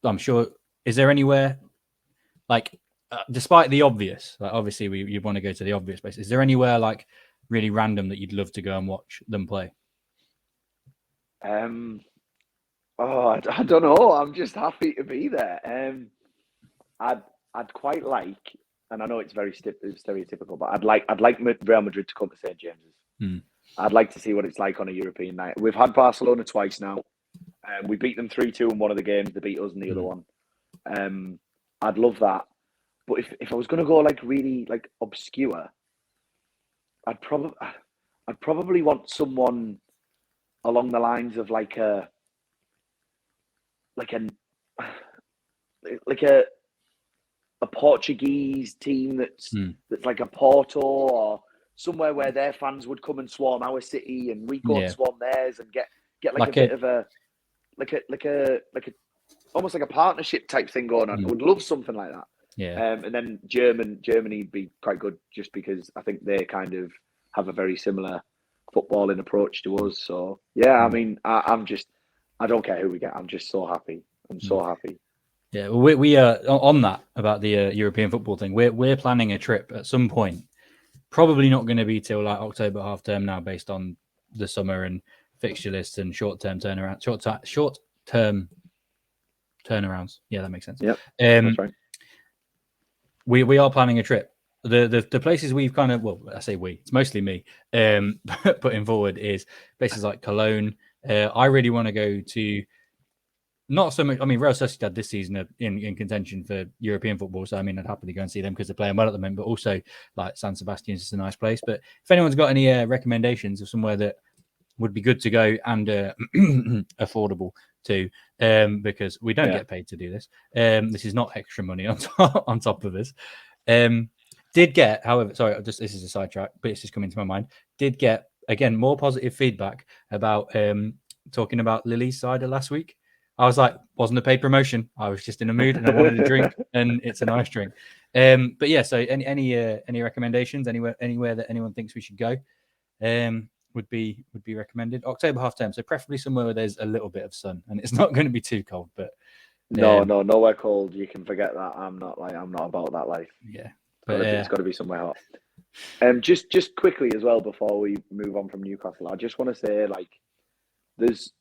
I'm sure. Is there anywhere like, despite the obvious, like obviously you want to go to the obvious place. Is there anywhere like really random that you'd love to go and watch them play? I don't know. I'm just happy to be there. I'd quite like, and I know it's very stereotypical, but I'd like Real Madrid to come to St. James's. I'd like to see what it's like on a European night. We've had Barcelona twice now. We beat them 3-2 in one of the games. They beat us in the other one. I'd love that. But if I was going to go like really like obscure, I'd probably want someone along the lines of like a Portuguese team that's like a Porto, or somewhere where their fans would come and swarm our city and we go and swarm theirs and get like a bit of a almost like a partnership type thing going on. I would love something like that. And then Germany would be quite good, just because I think they kind of have a very similar footballing approach to us. So I mean, I don't care who we get. I'm just so happy. I'm so happy. Yeah, well, we are on that about the European football thing. We're planning a trip at some point. Probably not going to be till like October half term now, based on the summer and fixture lists and short term turnarounds. Yeah, that makes sense. Yep, that's right. We are planning a trip the places we've kind of, well, I say we, it's mostly me, putting forward is places like Cologne. I really want to go to, not so much, I mean, Real Sociedad this season are in contention for European football. So, I mean, I'd happily go and see them because they're playing well at the moment, but also like San Sebastian's is a nice place. But if anyone's got any recommendations of somewhere that would be good to go and affordable too, because we don't get paid to do this. This is not extra money on top of us. Did get, however, sorry, this is a sidetrack, but it's just coming to my mind. Did get, again, more positive feedback about talking about Lily's cider last week. I was like, wasn't a paid promotion. I was just in a mood and I wanted a drink, and it's a nice drink. But yeah, so any recommendations anywhere that anyone thinks we should go would be recommended. October half term, so preferably somewhere where there's a little bit of sun and it's not going to be too cold. But nowhere cold. You can forget that. I'm not about that life. Yeah, it's got to be somewhere hot. Just quickly as well before we move on from Newcastle, I just want to say, like, there's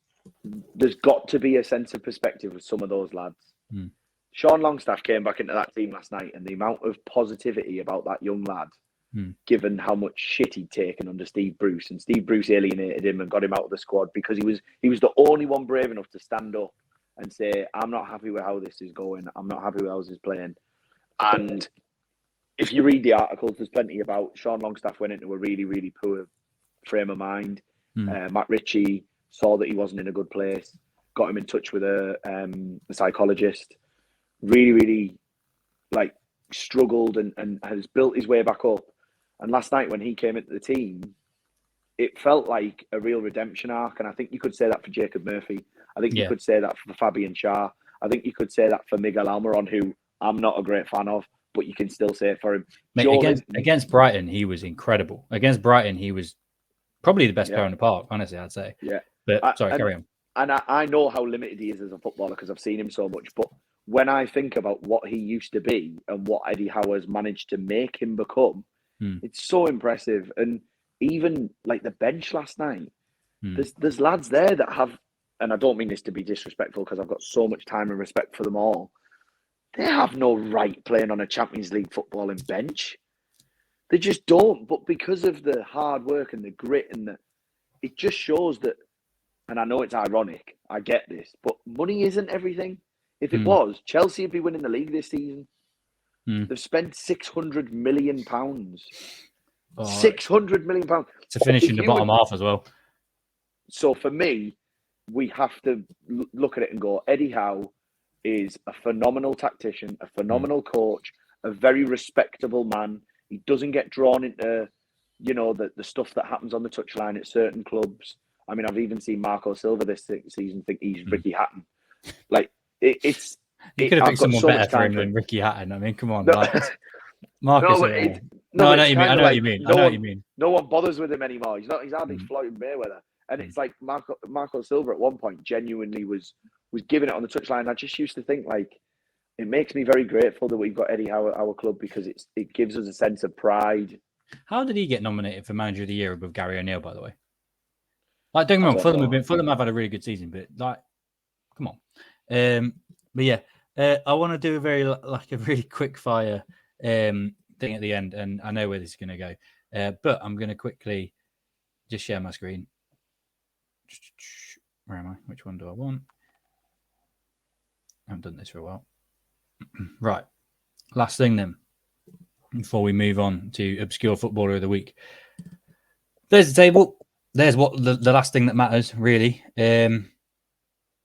got to be a sense of perspective with some of those lads. Sean Longstaff came back into that team last night, and the amount of positivity about that young lad, given how much shit he'd taken under Steve Bruce, and Steve Bruce alienated him and got him out of the squad because he was the only one brave enough to stand up and say, I'm not happy with how this is going. I'm not happy with how this is playing. And if you read the articles, there's plenty about Sean Longstaff went into a really, really poor frame of mind. Matt Ritchie saw that he wasn't in a good place, got him in touch with a psychologist, really, really like struggled and has built his way back up. And last night when he came into the team, it felt like a real redemption arc. And I think you could say that for Jacob Murphy. I think you could say that for Fabian Schär. I think you could say that for Miguel Almiron, who I'm not a great fan of, but you can still say it for him. Mate, against Brighton, he was incredible. Against Brighton, he was probably the best player in the park, honestly, I'd say. Yeah. But sorry, carry on. And I know how limited he is as a footballer because I've seen him so much. But when I think about what he used to be and what Eddie Howe has managed to make him become, it's so impressive. And even like the bench last night, there's lads there that have, and I don't mean this to be disrespectful because I've got so much time and respect for them all. They have no right playing on a Champions League footballing bench. They just don't. But because of the hard work and the grit and it just shows that, and I know it's ironic, I get this, but money isn't everything. If it was, Chelsea would be winning the league this season. They've spent £600 million. £600 million. To finish in the bottom half as well. So for me, we have to look at it and go, Eddie Howe is a phenomenal tactician, a phenomenal coach, a very respectable man. He doesn't get drawn into, the stuff that happens on the touchline at certain clubs. I mean, I've even seen Marco Silva this season think he's Ricky Hatton. Like, it's... You could have picked someone better for him than Ricky Hatton. I mean, come on. Marcus. I know what you mean. I know what you mean. No one bothers with him anymore. He's hardly floating Mayweather. And it's like Marco Silva at one point genuinely was giving it on the touchline. I just used to think, like, it makes me very grateful that we've got Eddie Howe at our club because it gives us a sense of pride. How did he get nominated for Manager of the Year above Gary O'Neill, by the way? Like, don't get me wrong, Fulham have had a really good season, but like, come on. But yeah, I want to do a really quick fire thing at the end, and I know where this is going to go. But I'm going to quickly just share my screen. Where am I? Which one do I want? I haven't done this for a while. Right. Last thing then, before we move on to Obscure Footballer of the Week. There's the table. There's what the last thing that matters, really. No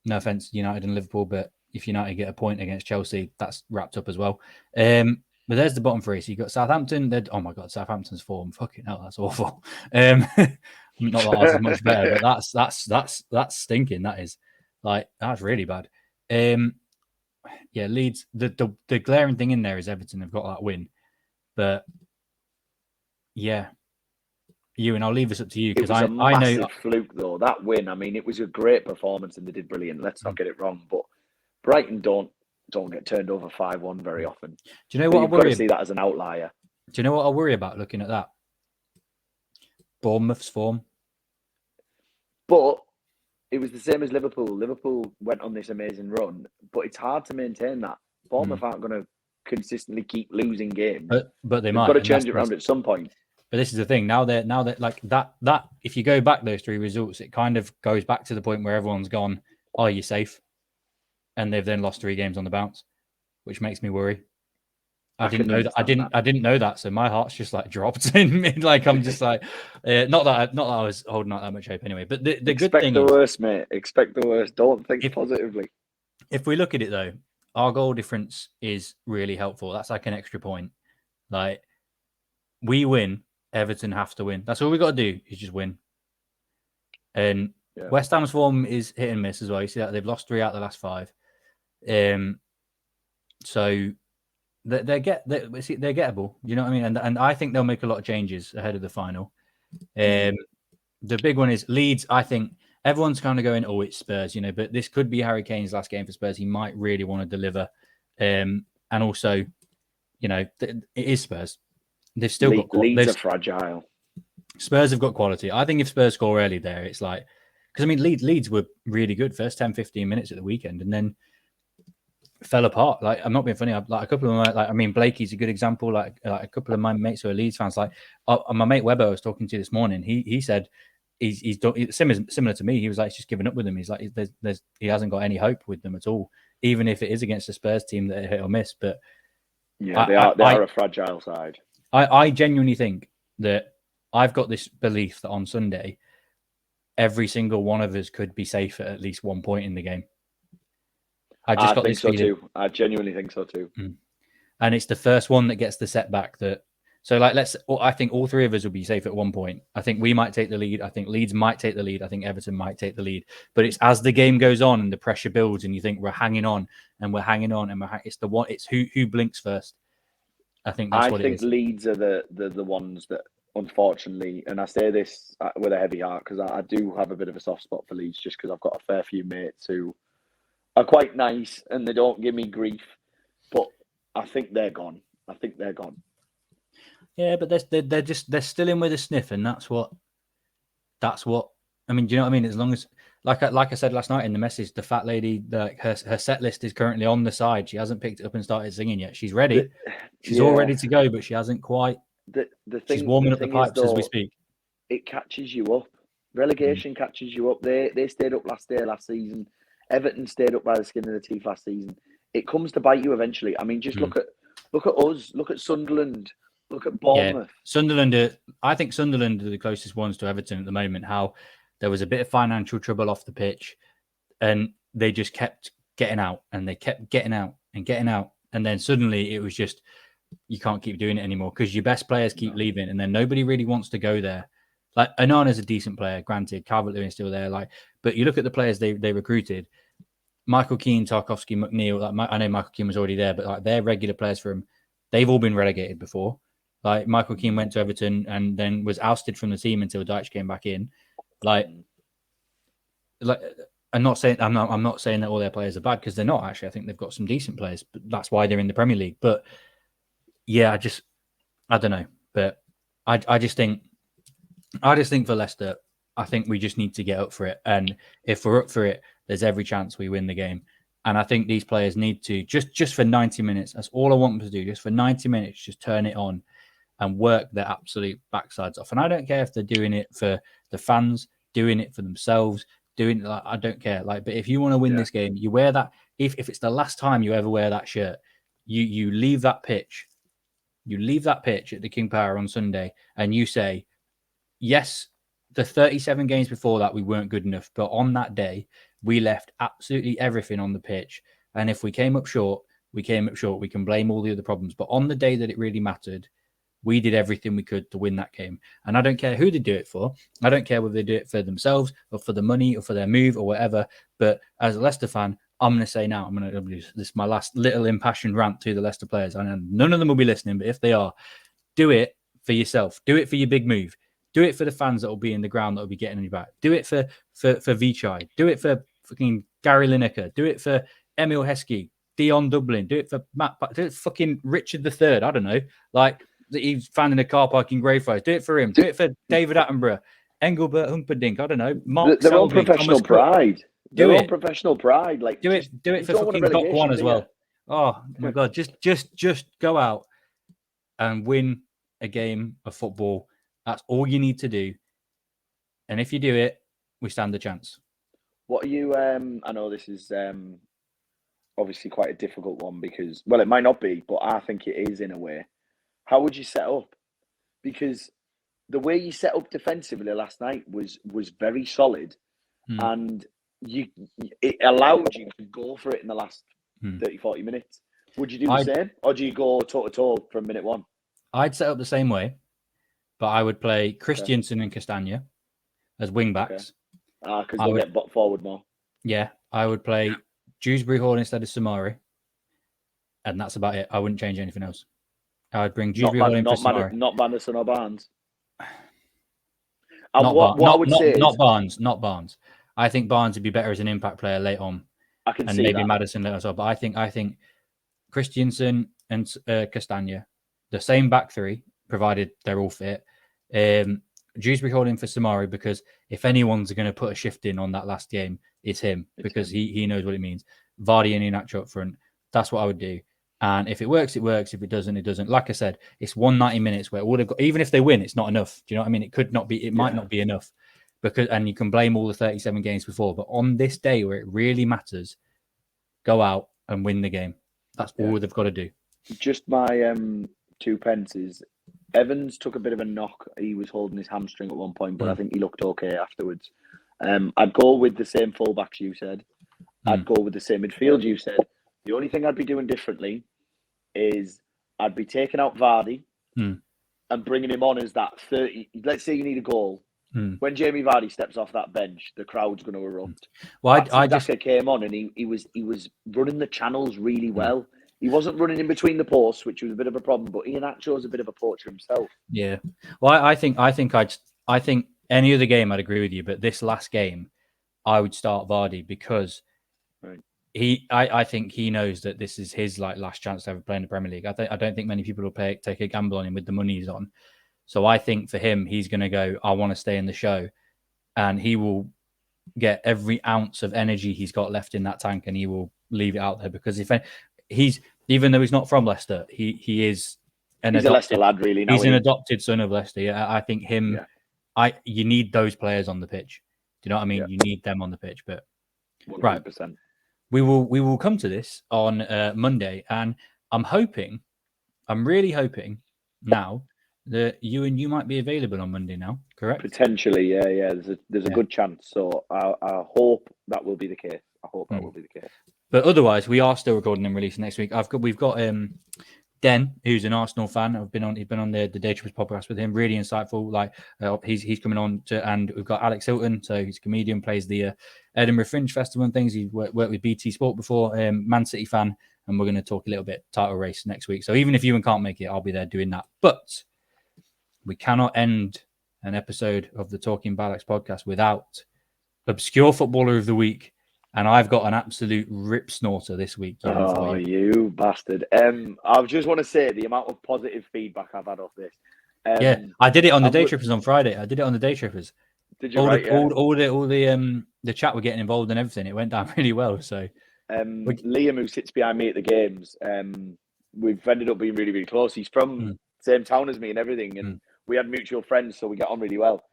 offense, United and Liverpool, but if United get a point against Chelsea, that's wrapped up as well. But there's the bottom three. So you've got Southampton. Oh my God, Southampton's form. Fucking hell, that's awful. Not that ours is much better, but that's stinking. That is that's really bad. Yeah, Leeds. The glaring thing in there is Everton have got that win, but yeah, Euan, I'll leave this up to you because I know that fluke though that win. I mean, it was a great performance and they did brilliant. Let's not get it wrong, but Brighton don't get turned over 5-1 very often. Do you know what I worry? You've got to see that as an outlier. Do you know what I worry about looking at that? Bournemouth's form. But it was the same as Liverpool. Liverpool went on this amazing run, but it's hard to maintain that. Bournemouth aren't going to consistently keep losing games. but they They've might. got to and change it around at some point. But this is the thing. Now that like that if you go back those 3 results, it kind of goes back to the point where everyone's gone, "Oh, you're safe," and they've then lost 3 games on the bounce, which makes me worry. I didn't know that. I didn't know that. So my heart's just like dropped in me. Like I'm just like, not that I was holding out that much hope anyway. But the good thing is, worst, mate. Expect the worst. Don't think positively. If we look at it though, our goal difference is really helpful. That's like an extra point. Like we win, Everton have to win. That's all we got to do is just win. And West Ham's form is hit and miss as well. You see that they've lost 3 out of the last 5. So they're gettable. You know what I mean? And I think they'll make a lot of changes ahead of the final. The big one is Leeds. I think everyone's kind of going, "Oh, it's Spurs," you know, but this could be Harry Kane's last game for Spurs. He might really want to deliver. And also, you know, it is Spurs. They've still got Leeds are fragile. Spurs have got quality. I think if Spurs score early there, it's like, because I mean, Leeds were really good first 10, 15 minutes at the weekend and then fell apart. Like, I'm not being funny. Like a couple of my, Blakey's a good example. Like a couple of my mates who are Leeds fans, like my mate Webber I was talking to this morning, he said he's similar to me. He was like, he's just given up with them. He's like, he hasn't got any hope with them at all, even if it is against a Spurs team that hit or miss. But yeah, they are a fragile side. I genuinely think that I've got this belief that on Sunday, every single one of us could be safe at least 1 point in the game. I think this so too. I genuinely think so too. And it's the first one that gets the setback that. So like, I think all 3 of us will be safe at 1 point. I think we might take the lead. I think Leeds might take the lead. I think Everton might take the lead. But it's as the game goes on and the pressure builds and you think we're hanging on and we're hanging on and it's who blinks first. I think that's what it is. I think Leeds are the ones that, unfortunately, and I say this with a heavy heart because I do have a bit of a soft spot for Leeds just because I've got a fair few mates who are quite nice and they don't give me grief, but I think they're gone. Yeah, but they're still in with a sniff, and that's what. I mean, do you know what I mean? As long as, like I said last night in the message, the fat lady, her set list is currently on the side. She hasn't picked it up and started singing yet. She's ready. She's all ready to go, but she hasn't quite. She's warming up the pipes as we speak. It catches you up. Relegation catches you up. They stayed up last season. Everton stayed up by the skin of their teeth last season. It comes to bite you eventually. I mean, just look at us. Look at Sunderland. Look at Bournemouth. Yeah. Sunderland. I think Sunderland are the closest ones to Everton at the moment. How there was a bit of financial trouble off the pitch, and they just kept getting out, and they kept getting out and getting out, and then suddenly it was just you can't keep doing it anymore because your best players keep leaving, and then nobody really wants to go there. Like Onana's a decent player, granted. Calvert-Lewin is still there. Like, but you look at the players they recruited. Michael Keane, Tarkowski, McNeil. I know Michael Keane was already there, but like they're regular players for him. They've all been relegated before. Like Michael Keane went to Everton and then was ousted from the team until Dyche came back in. Like I'm not saying that all their players are bad because they're not actually. I think they've got some decent players, but that's why they're in the Premier League. But yeah, I don't know. But I just think for Leicester, I think we just need to get up for it. And if we're up for it, there's every chance we win the game. And I think these players need to just for 90 minutes. That's all I want them to do. Just for 90 minutes, just turn it on and work their absolute backsides off. And I don't care if they're doing it for the fans, doing it for themselves, doing it. Like, I don't care. Like, but if you want to win this game, you wear that. If it's the last time you ever wear that shirt, you leave that pitch. You leave that pitch at the King Power on Sunday, and you say, yes, the 37 games before that we weren't good enough, but on that day we left absolutely everything on the pitch. And if we came up short, we came up short. We can blame all the other problems. But on the day that it really mattered, we did everything we could to win that game. And I don't care who they do it for. I don't care whether they do it for themselves or for the money or for their move or whatever. But as a Leicester fan, I'm going to say now, this is my last little impassioned rant to the Leicester players. I know none of them will be listening, but if they are, do it for yourself. Do it for your big move. Do it for the fans that will be in the ground that will be getting you back. Do it for Vichai. Do it for fucking Gary Lineker. Do it for Emil Heskey, Dion Dublin. Do it for Matt. Do it for fucking Richard III. I don't know. Like, he's found in a car park in Greyfriars. Do it for him. Do it for David Attenborough, Engelbert Humperdinck. I don't know. Mark their own Selby, professional Thomas pride. Do their it. own professional pride. Like, Do it for fucking Doc One as well. Oh my God, just go out and win a game of football. That's all you need to do. And if you do it, we stand a chance. What are you? I know this is obviously quite a difficult one because, well, it might not be, but I think it is in a way. How would you set up? Because the way you set up defensively last night was very solid, and it allowed you to go for it in the last 30, 40 minutes. Would you do the same, or do you go toe to toe from minute one? I'd set up the same way, but I would play Christiansen and Castagna as wing backs. Because they'll get forward more. Yeah, I would play Dewsbury Hall instead of Samari, and that's about it. I wouldn't change anything else. I would bring Dewsbury Hall in for Samari. Not Manderson or Barnes. Not Barnes. I think Barnes would be better as an impact player late on. I can and see maybe that. Maddison later as well. But I think Christiansen and Castagna, the same back three, provided they're all fit. Dewsbury Hall in for Samari, because if anyone's going to put a shift in on that last game, it's him, because he knows what it means. Vardy and Iheanacho up front. That's what I would do. And if it works, it works. If it doesn't, it doesn't. Like I said, it's 190 minutes where all they've got, even if they win, it's not enough. Do you know what I mean? It could not be, it might not be enough, and you can blame all the 37 games before, but on this day where it really matters, go out and win the game. That's all they've got to do. Just my 2 pence is Evans took a bit of a knock. He was holding his hamstring at one point, but I think he looked okay afterwards. I'd go with the same fullbacks you said. I'd go with the same midfield you said. The only thing I'd be doing differently is I'd be taking out Vardy and bringing him on as that 30. Let's say you need a goal. When Jamie Vardy steps off that bench, the crowd's going to erupt. Well, I just came on and he was running the channels really well. He wasn't running in between the posts, which was a bit of a problem. But Iheanacho's a bit of a poacher himself. Yeah. Well, I think any other game I'd agree with you, but this last game, I would start Vardy because I think he knows that this is his last chance to ever play in the Premier League. I don't think many people will take a gamble on him with the money he's on. So I think for him, he's going to go, I want to stay in the show. And he will get every ounce of energy he's got left in that tank, and he will leave it out there, because even though he's not from Leicester, he's a Leicester lad, really. He's an adopted son of Leicester. Yeah, I think him. Yeah. You need those players on the pitch. Do you know what I mean? Yeah. You need them on the pitch. But 100%. Right, we will come to this on Monday, and I'm really hoping now that Euan, you might be available on Monday now, correct? Potentially, yeah. There's a good chance. So I hope that will be the case. But otherwise, we are still recording and releasing next week. We've got Den, who's an Arsenal fan. He's been on the Day Trippers podcast with him. Really insightful. He's coming on and we've got Alex Hilton. So he's a comedian, plays the Edinburgh Fringe Festival and things. He's worked with BT Sport before. Man City fan, and we're going to talk a little bit title race next week. So even if Euan can't make it, I'll be there doing that. But we cannot end an episode of the Talking Balax podcast without Obscure Footballer of the Week. And I've got an absolute rip snorter this week. Oh, you bastard. I just want to say the amount of positive feedback I've had off this. I did it on the Day Trippers on Friday. Did you? All the chat were getting involved and everything. It went down really well. So Liam, who sits behind me at the games, we've ended up being really, really close. He's from the same town as me and everything. And we had mutual friends, so we get on really well.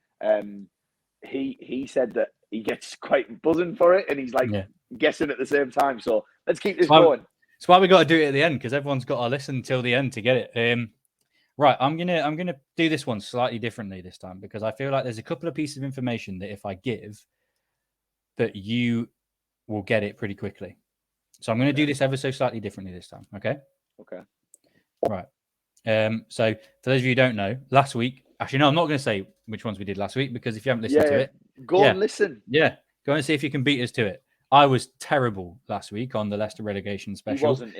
He said that he gets quite buzzing for it, and he's guessing at the same time. So let's keep this going. That's why we got to do it at the end, because everyone's got to listen till the end to get it. Right, I'm gonna do this one slightly differently this time, because I feel like there's a couple of pieces of information that if I give, that you will get it pretty quickly. So I'm going to do this ever so slightly differently this time. Okay. Right. So for those of you who don't know, last week, actually no, I'm not going to say which ones we did last week, because if you haven't listened to it, go and listen. Yeah, go and see if you can beat us to it. I was terrible last week on the Leicester relegation special. It wasn't.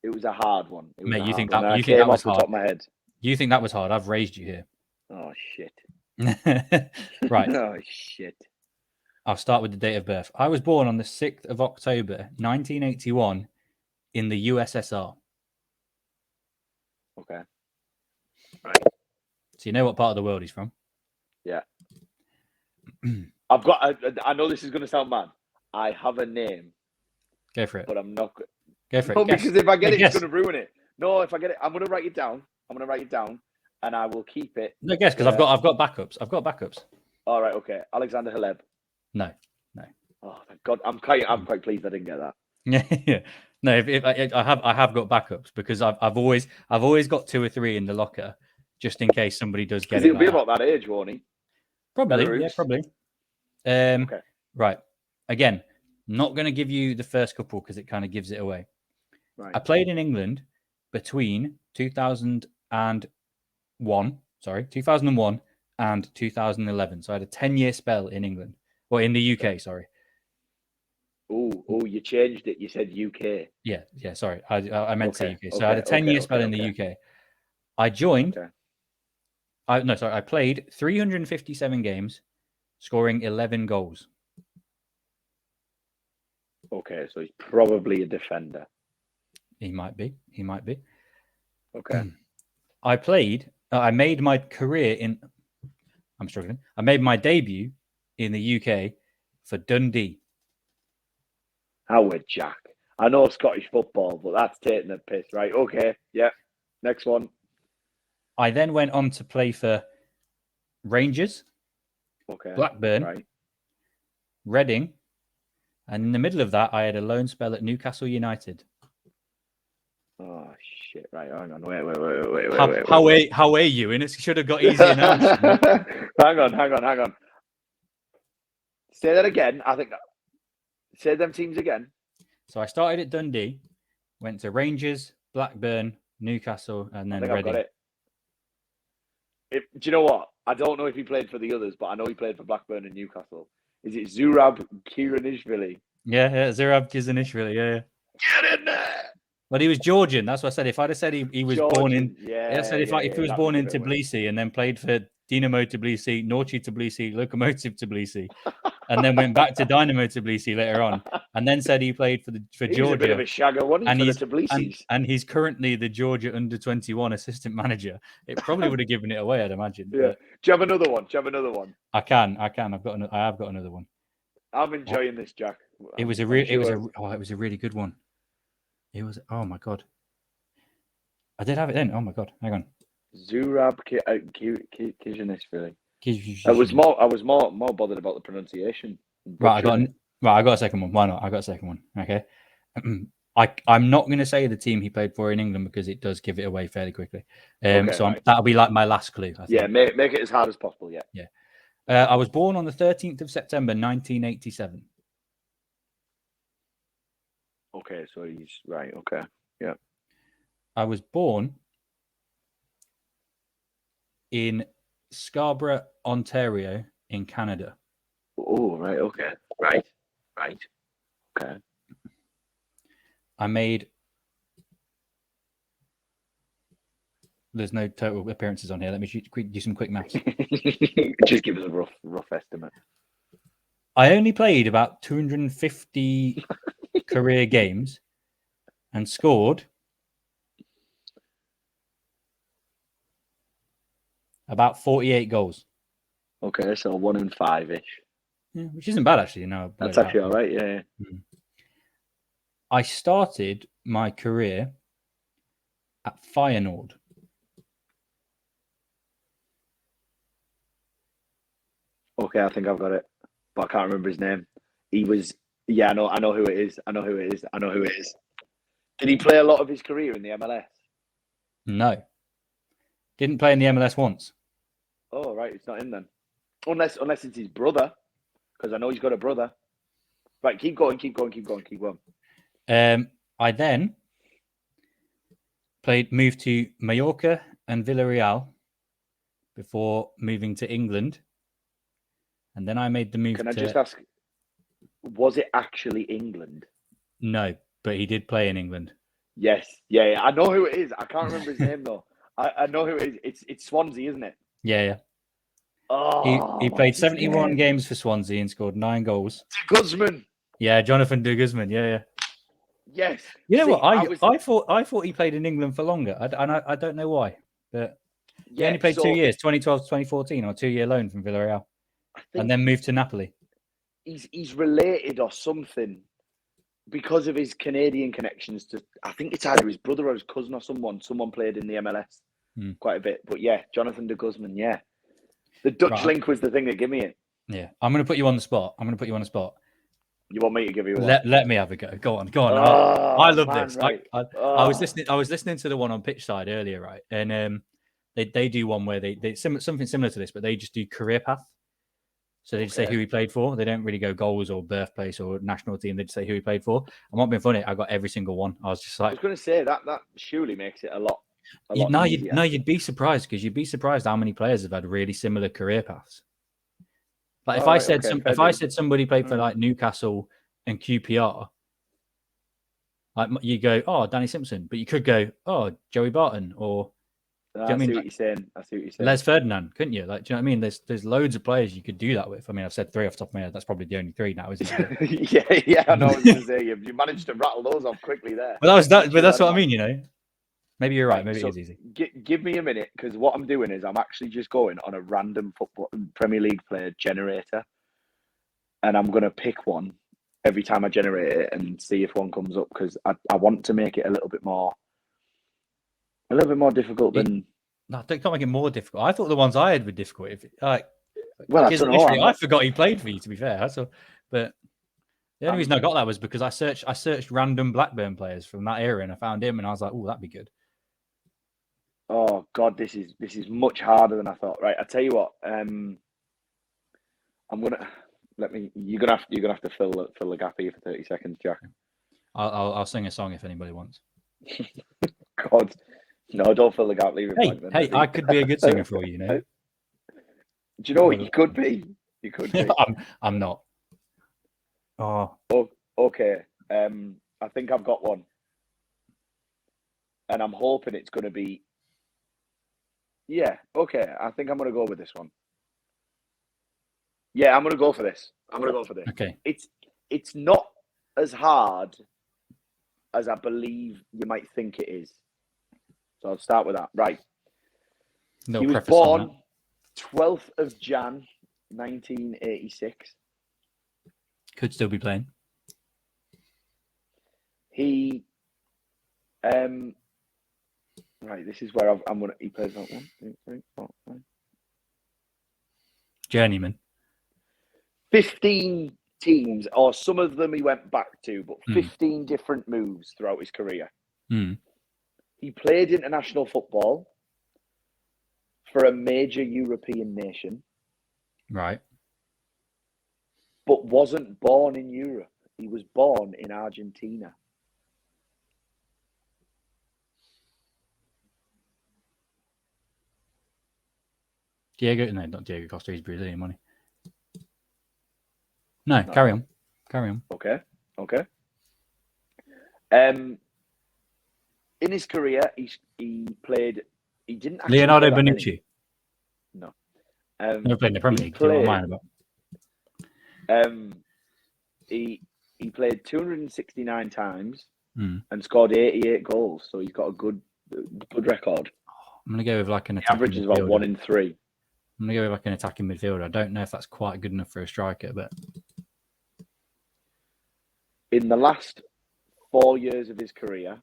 It was a hard one. Mate, you think that was hard? Top of my head. You think that was hard? I've raised you here. Oh shit. Right. Oh shit. I'll start with the date of birth. I was born on the 6th of October, 1981, in the USSR. Okay. Right. So you know what part of the world he's from? Yeah. I know this is going to sound mad. I have a name. Go for it. But I'm not. Go for it. No, Guess. because if I get it, Guess. it's going to ruin it. No, if I get it, I'm going to write it down. And I will keep it. No, guess, because I've got backups. All right, okay. Alexander Haleb. No. Oh, thank God. I'm quite pleased I didn't get that. Yeah. No, if I have got backups because I've always got 2 or 3 in the locker just in case somebody does get Because it. he'll be like about that age, won't he? Probably, Belarus. yeah, probably. Okay. Right. Again, not going to give you the first couple because it kind of gives it away. Right. I played in England between 2001 and 2011. So I had a 10-year spell in England. Well, in the UK, sorry. Oh, you changed it. You said UK. Yeah, sorry. I meant to say UK. So I had a 10-year spell in the UK. I joined. I played 357 games, scoring 11 goals. Okay, so he's probably a defender. He might be. Okay. I made my career in. I'm struggling. I made my debut in the UK for Dundee. Howard Jack. I know Scottish football, but that's taking the piss, right? Okay, yeah. Next one. I then went on to play for Rangers, Blackburn, right. Reading, and in the middle of that, I had a loan spell at Newcastle United. Oh shit! Right, hang on. Wait. How are you? And it should have got easier now. hang on. Say that again. Say them teams again. So I started at Dundee, went to Rangers, Blackburn, Newcastle, and then Reading. I've got it. Do you know what? I don't know if he played for the others, but I know he played for Blackburn and Newcastle. Is it Zurab Kiranishvili? Yeah, Zurab Kiranishvili, yeah. Get in there! But he was Georgian. That's what I said. If I'd have said he was Georgian. born in... Yeah, I said if he was born in Tbilisi and then played for Dinamo Tbilisi, Norchi Tbilisi, Lokomotiv Tbilisi, and then went back to Dynamo Tbilisi later on, and then said he played for Georgia. He's a bit of a shagger, wasn't he, for the Tbilisis? And he's currently the Georgia under-21 assistant manager. It probably would have given it away, I'd imagine. Yeah. Do you have another one? I can. I have got another one. I'm enjoying this, Jack. It was a really good one. It was. Oh my god. I did have it then. Oh my god. Hang on. Zurab Kijanishvili. I was more bothered about the pronunciation. Right, I got a second one. Why not? I got a second one. Okay. I'm not going to say the team he played for in England because it does give it away fairly quickly. That'll be like my last clue. I think. Yeah, make it as hard as possible. Yeah. Yeah. I was born on the 13th of September, 1987. Okay, so he's right. Okay, yeah. I was born in Scarborough, Ontario, in Canada. Oh, right. Okay. Right. Okay. I made... There's no total appearances on here. Let me do some quick maths. Just give us a rough estimate. I only played about 250 career games and scored about 48 goals. Okay, so 1 in 5-ish. Yeah, which isn't bad, actually. No, that's actually all right. Yeah. I started my career at Feyenoord. Okay, I think I've got it, but I can't remember his name. He was, yeah, I know who it is. Did he play a lot of his career in the MLS? No. Didn't play in the MLS once. Oh, right, it's not him then. Unless it's his brother, because I know he's got a brother. Right, keep going. I then moved to Mallorca and Villarreal before moving to England. And then I made the move. Can I just ask, was it actually England? No, but he did play in England. Yes. Yeah. I know who it is. I can't remember his name, though. I know who it is. It's Swansea, isn't it? Yeah. Oh, he played 71 games for Swansea and scored 9 goals. De Guzman. Yeah, Jonathan De Guzman. Yeah. Yes. You know what? I thought he played in England for longer. I don't know why, but he only played 2 years, 2012 to 2014, on a 2-year loan from Villarreal, and then moved to Napoli. He's related or something because of his Canadian connections to, I think it's either his brother or his cousin or someone played in the MLS quite a bit. But yeah, Jonathan de Guzman, yeah. The Dutch link was the thing that gave me it. Yeah, I'm going to put you on the spot. You want me to give you one? Let me have a go. Go on. Oh, I love man, this. right. I was listening to the one on Pitch Side earlier, right? And they do one where they something similar to this, but they just do career path. So they just say who he played for. They don't really go goals or birthplace or national team. They just say who he played for. I'm not being funny. I got every single one. I was just like, I was going to say that surely makes it a lot easier. You'd be surprised because you'd be surprised how many players have had really similar career paths. Like if I said somebody played for like Newcastle and QPR, like you go, oh, Danny Simpson, but you could go, oh, Joey Barton, or I see what you're saying. Les Ferdinand, couldn't you? Like, do you know what I mean? There's loads of players you could do that with. I mean, I've said 3 off the top of my head. That's probably the only 3 now, isn't it? yeah. I know. I was going to say you managed to rattle those off quickly there. But that's what I mean. You know, maybe you're right. Maybe it is easy. Give me a minute because what I'm doing is I'm actually just going on a random football Premier League player generator, and I'm going to pick one every time I generate it and see if one comes up because I want to make it a little bit more difficult than. No, don't make it more difficult. I thought the ones I had were difficult. I don't know. I forgot he played for you. To be fair, but the only reason I got that was because I searched random Blackburn players from that era and I found him and I was like, oh, that'd be good. Oh God, this is much harder than I thought. Right, I tell you what. You're gonna have to fill the gap here for 30 seconds, Jack. I'll sing a song if anybody wants. God, no, don't fill the gap. Leave it. Hey, I could be a good singer for you, you know. Do you know what you could be? You could be. I'm not. Oh, okay. I think I've got one, and I'm hoping it's going to be. Yeah. Okay. I think I'm going to go with this one. Yeah, I'm going to go for this. Okay. It's not as hard as I believe you might think it is. So I'll start with that. Right. No, he was born 12th of Jan, 1986. Could still be playing. He, right. This is where I'm gonna. He plays that 1, 2, 3, 4, 5. Journeyman. 15 teams, or some of them he went back to, but 15 different moves throughout his career. He played international football for a major European nation. Right. But wasn't born in Europe. He was born in Argentina. Not Diego Costa, he's Brazilian money. No, carry on. Okay. In his career, he played. He didn't. Leonardo Bonucci. No. Never played in the Premier League. What am I about? He played 269 times and scored 88 goals. So he's got a good record. I'm gonna go with like an average is about 1 in 3. I'm gonna go with like an attacking midfielder. I don't know if that's quite good enough for a striker, but in the last 4 years of his career,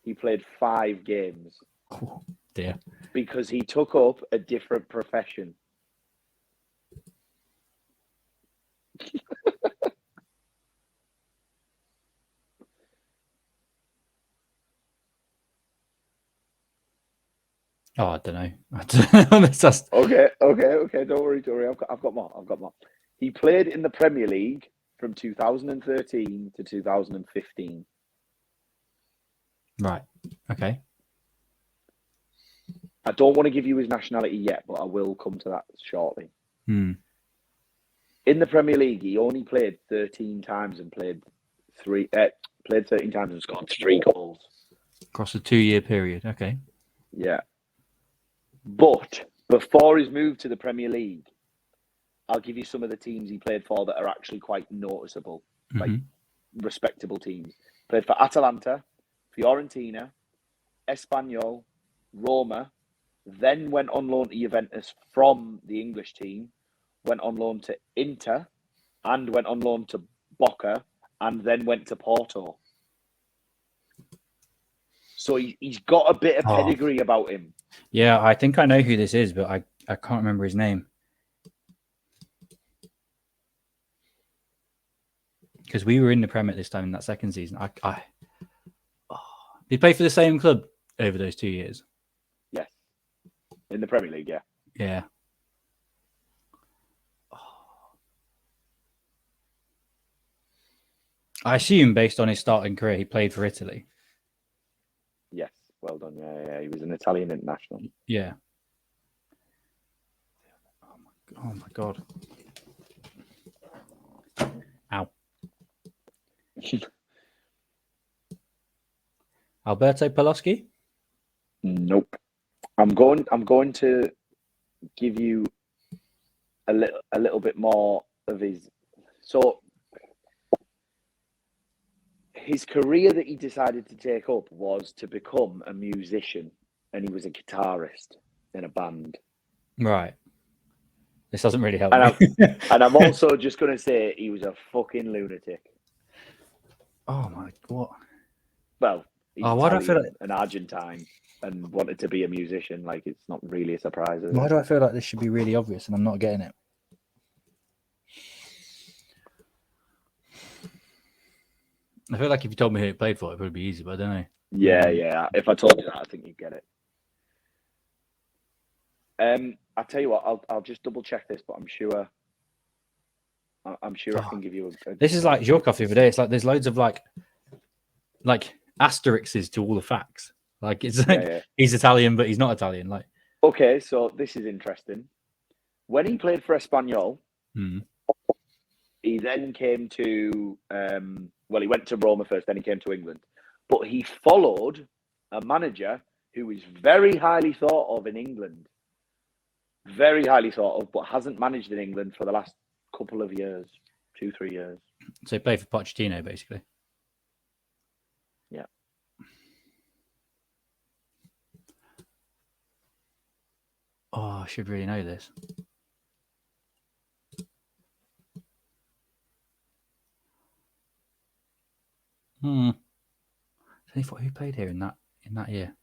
he played 5 games. Oh, dear. Because he took up a different profession. Oh, I don't know. Just... Okay. Don't worry. I've got more. He played in the Premier League from 2013 to 2015. Right. Okay. I don't want to give you his nationality yet, but I will come to that shortly. In the Premier League, he only played 13 times and played 13 times and scored 3 goals. Across a 2-year period. Okay. Yeah. But before his move to the Premier League, I'll give you some of the teams he played for that are actually quite noticeable, like respectable teams. Played for Atalanta, Fiorentina, Espanyol, Roma, then went on loan to Juventus from the English team, went on loan to Inter, and went on loan to Boca, and then went to Porto. So he's got a bit of pedigree about him. Yeah, I think I know who this is, but I can't remember his name. Because we were in the Premier this time in that second season. He played for the same club over those 2 years. Yes. In the Premier League, yeah. Yeah. I assume based on his starting career, he played for Italy. Yes. Well done. Yeah. He was an Italian international. Yeah. Oh my God. Ow. Alberto Paloski? Nope. I'm going to give you a little bit more of his. So his career that he decided to take up was to become a musician, and he was a guitarist in a band. Right. This doesn't really help and me. I'm also just going to say he was a fucking lunatic. Oh my God. Well, he's why do I feel Italian and Argentine and wanted to be a musician. Like, it's not really a surprise. Why do I feel like this should be really obvious and I'm not getting it? I feel like if you told me who it played for, it would be easy, but I don't know. Yeah. If I told you that, I think you'd get it. I'll tell you what. I'll just double check this, but I'm sure. I can give you a This is like Zhorkov the other day. It's like there's loads of like asterisks to all the facts. Like it's like he's Italian, but he's not Italian. Like okay, so this is interesting. When he played for Espanyol, he then came to he went to Roma first, then he came to England. But he followed a manager who is very highly thought of in England. Very highly thought of, but hasn't managed in England for the last couple of years, 2-3 years. So he played for Pochettino, basically. Yeah. Oh, I should really know this. Who played here in that year?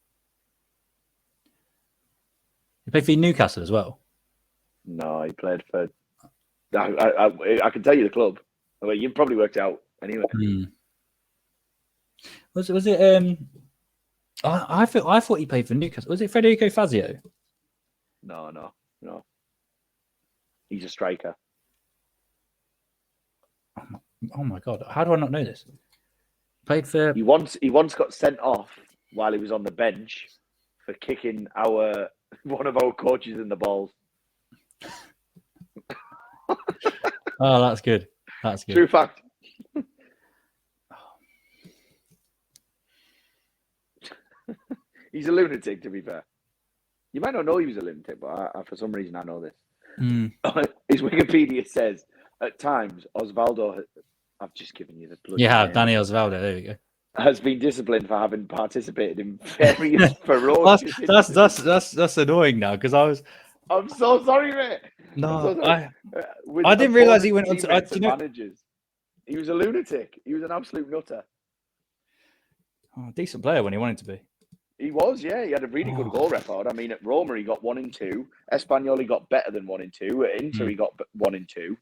He played for Newcastle as well. No, he played for. I can tell you the club. Well, you've probably worked out anyway. Was it? I thought he played for Newcastle. Was it Federico Fazio? No. He's a striker. Oh my God! How do I not know this? Played for. He once got sent off while he was on the bench for kicking one of our coaches in the balls. Oh, that's good. That's good. True fact. He's a lunatic, to be fair. You might not know he was a lunatic, but for some reason I know this. His Wikipedia says, at times, Osvaldo... I've just given you the bloody name. Danny Osvaldo, there we go. Has been disciplined for having participated in various ferocious... That's annoying now, because I'm so sorry, mate. No, I didn't realise he went on to... managers. He was a lunatic. He was an absolute nutter. Decent player when he wanted to be. He was, yeah. He had a really good goal record. I mean, at Roma, he got 1 in 2. Espanyol, he got better than 1 in 2. At Inter, he got 1 in 2.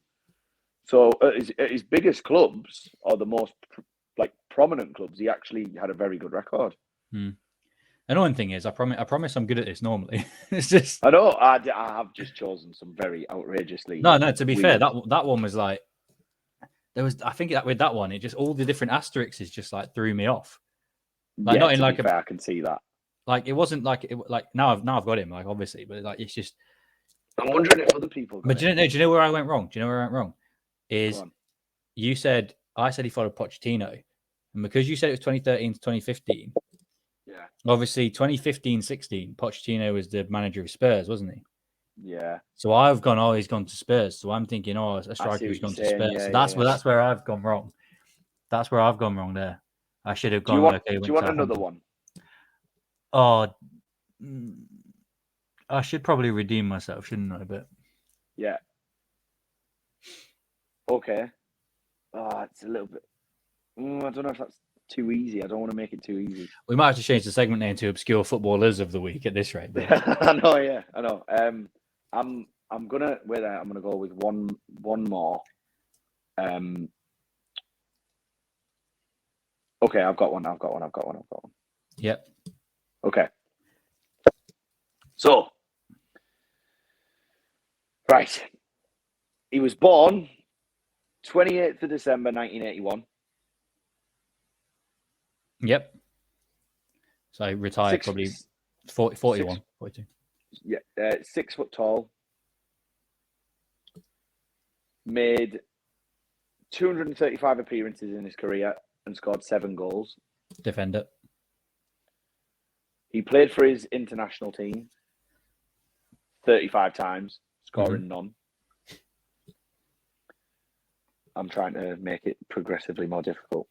So at his biggest clubs, or the most prominent clubs, he actually had a very good record. Annoying thing is, I promise I'm good at this normally. It's just... I know, I have just chosen some very outrageously... No, to be fair, that one was like... There was, I think that with that one, it just, all the different asterisks just like threw me off. Like, not in like fair, I can see that. Like, it wasn't like now I've got him, like, obviously, but like it's just... I'm wondering if other people... But do you know where I went wrong? Is I said he followed Pochettino, and because you said it was 2013 to 2015, obviously 2015-16, Pochettino was the manager of Spurs, wasn't he? Yeah. So I've gone, he's gone to Spurs. So I'm thinking, a striker who's gone to Spurs. Yeah, so that's where I've gone wrong. That's where I've gone wrong there. I should have gone. Do you want another one? Oh, I should probably redeem myself, shouldn't I? But yeah. Okay. It's a little bit. I don't know if that's too easy. I don't want to make it too easy. We might have to change the segment name to Obscure Footballers of the Week at this rate. But... I know, yeah, I know. I'm gonna I'm gonna go with one more. Okay, I've got one. Yep. Okay. So, right. He was born 28th of December 1981. Yep. So retired probably 41, 42. Yeah, 6 foot tall. Made 235 appearances in his career and scored 7 goals. Defender. He played for his international team 35 times, scoring none. I'm trying to make it progressively more difficult.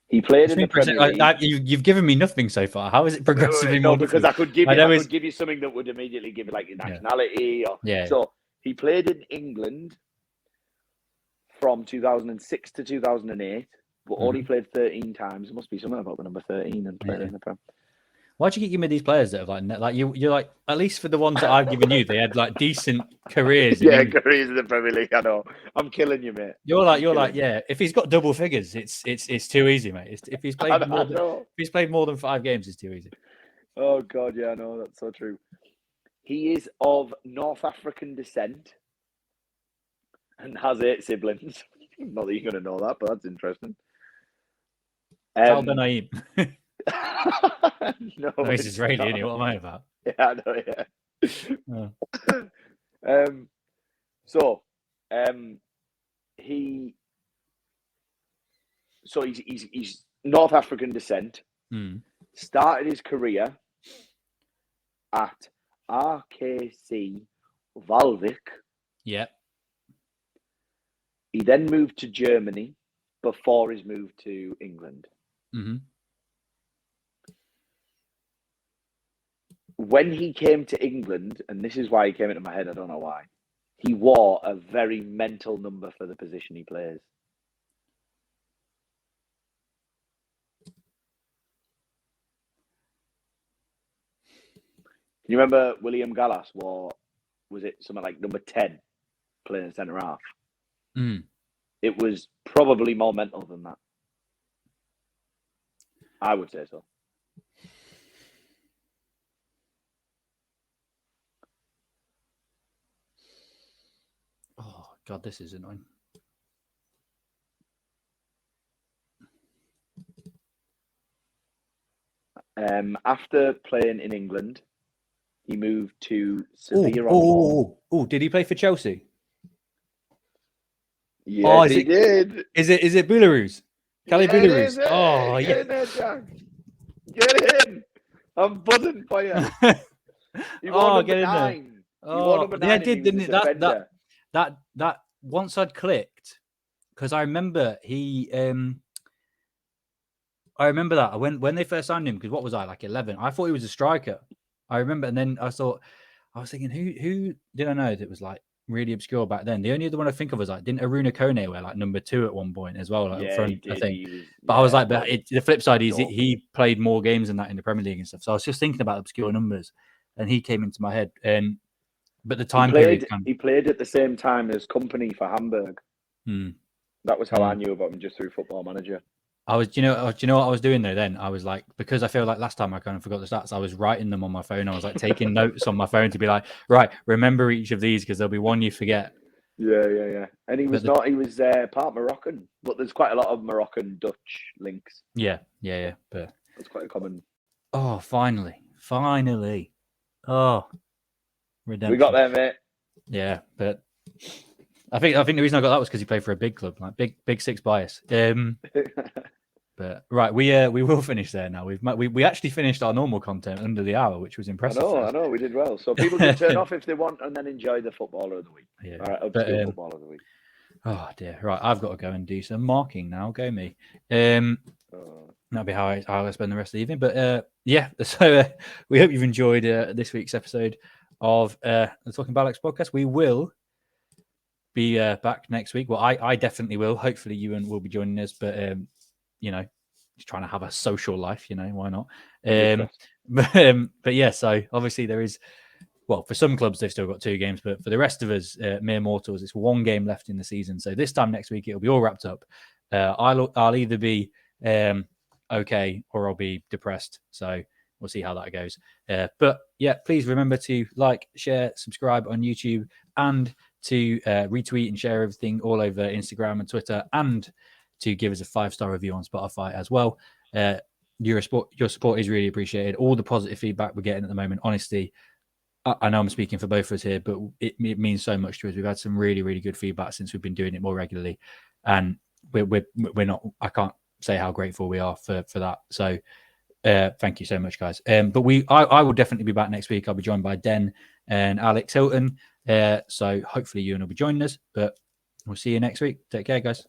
He played in the Premier League. You've given me nothing so far. How is it progressively more because difficult? I could give you something that would immediately give you like your nationality. So he played in England from 2006 to 2008, but only played 13 times. There must be something about the number 13 and playing in the Prem. Why'd you get give me these players that have you're like, at least for the ones that I've given you, they had like decent careers. Careers in the Premier League. I know. I'm killing you, mate. You're like, yeah. If he's got double figures, it's too easy, mate. If he's played more than 5 games, it's too easy. Oh God, yeah, I know, that's so true. He is of North African descent and has 8 siblings. Not that you're going to know that, but that's interesting. Tal Ben-Aim. No, he's Israeli, isn't he? What am I about? Yeah, I know, yeah. He's North African descent. Started his career at RKC Valvik. Yep. He then moved to Germany before his move to England. When he came to England, and this is why he came into my head, I don't know why, he wore a very mental number for the position he plays. Can you remember William Gallas wore, was it something like number 10, playing centre half? It was probably more mental than that. I would say so. Oh, God, this is annoying. After playing in England, he moved to Sevilla. Did he play for Chelsea? Yes, he did. Is it Belarus? Cali Belarus. Oh, yeah. Get in there, Jack. Get in. I'm buzzing for you. He won number 9. Yeah, didn't it? That once I'd clicked, because I remember I remember that when they first signed him, because what was I, like 11? I thought he was a striker. I remember, and then I was thinking, who did I know that was like really obscure back then? The only other one I think of was like, didn't Aruna Kone wear like number 2 at one point as well, like up front, I think. But I was like, the flip side is he played more games than that in the Premier League and stuff. So I was just thinking about obscure numbers, and he came into my head. But the time he played at the same time as Company for Hamburg. That was how I knew about him, just through Football Manager. Do you know what I was doing though? Then I was like, because I feel like last time I kind of forgot the stats, I was writing them on my phone. I was like taking notes on my phone to be like, right, remember each of these because there'll be one you forget. Yeah. And he was he was part Moroccan, but there's quite a lot of Moroccan Dutch links. Yeah. But it's quite a common. Oh, finally. Oh, redemption. We got there, mate. Yeah, but I think the reason I got that was because he played for a big club, like big 6 bias. But right, we will finish there now. We actually finished our normal content under the hour, which was impressive. I know, we did well. So people can turn off if they want, and then enjoy the footballer of the week. Yeah, all right, obscure footballer of the week. Oh dear, right, I've got to go and do some marking now. Go me. That'll be how I spend the rest of the evening. But yeah, so we hope you've enjoyed this week's episode of the Talking Bollocks podcast. We will be back next week. Well, I definitely will. Hopefully, Euan will be joining us, but just trying to have a social life. Why not? Interest. But yeah, so obviously there is. Well, for some clubs they've still got 2 games, but for the rest of us, mere mortals, it's 1 game left in the season. So this time next week it'll be all wrapped up. I'll either be okay or I'll be depressed. So we'll see how that goes. But yeah, please remember to like, share, subscribe on YouTube, and to retweet and share everything all over Instagram and Twitter, and to give us a 5-star review on Spotify as well. Your support is really appreciated. All the positive feedback we're getting at the moment, honestly, I know I'm speaking for both of us here, but it means so much to us. We've had some really, really good feedback since we've been doing it more regularly, and we're not. I can't say how grateful we are for that. So thank you so much, guys. But I will definitely be back next week. I'll be joined by Den and Alex Hilton. So hopefully Euan will be joining us. But we'll see you next week. Take care, guys.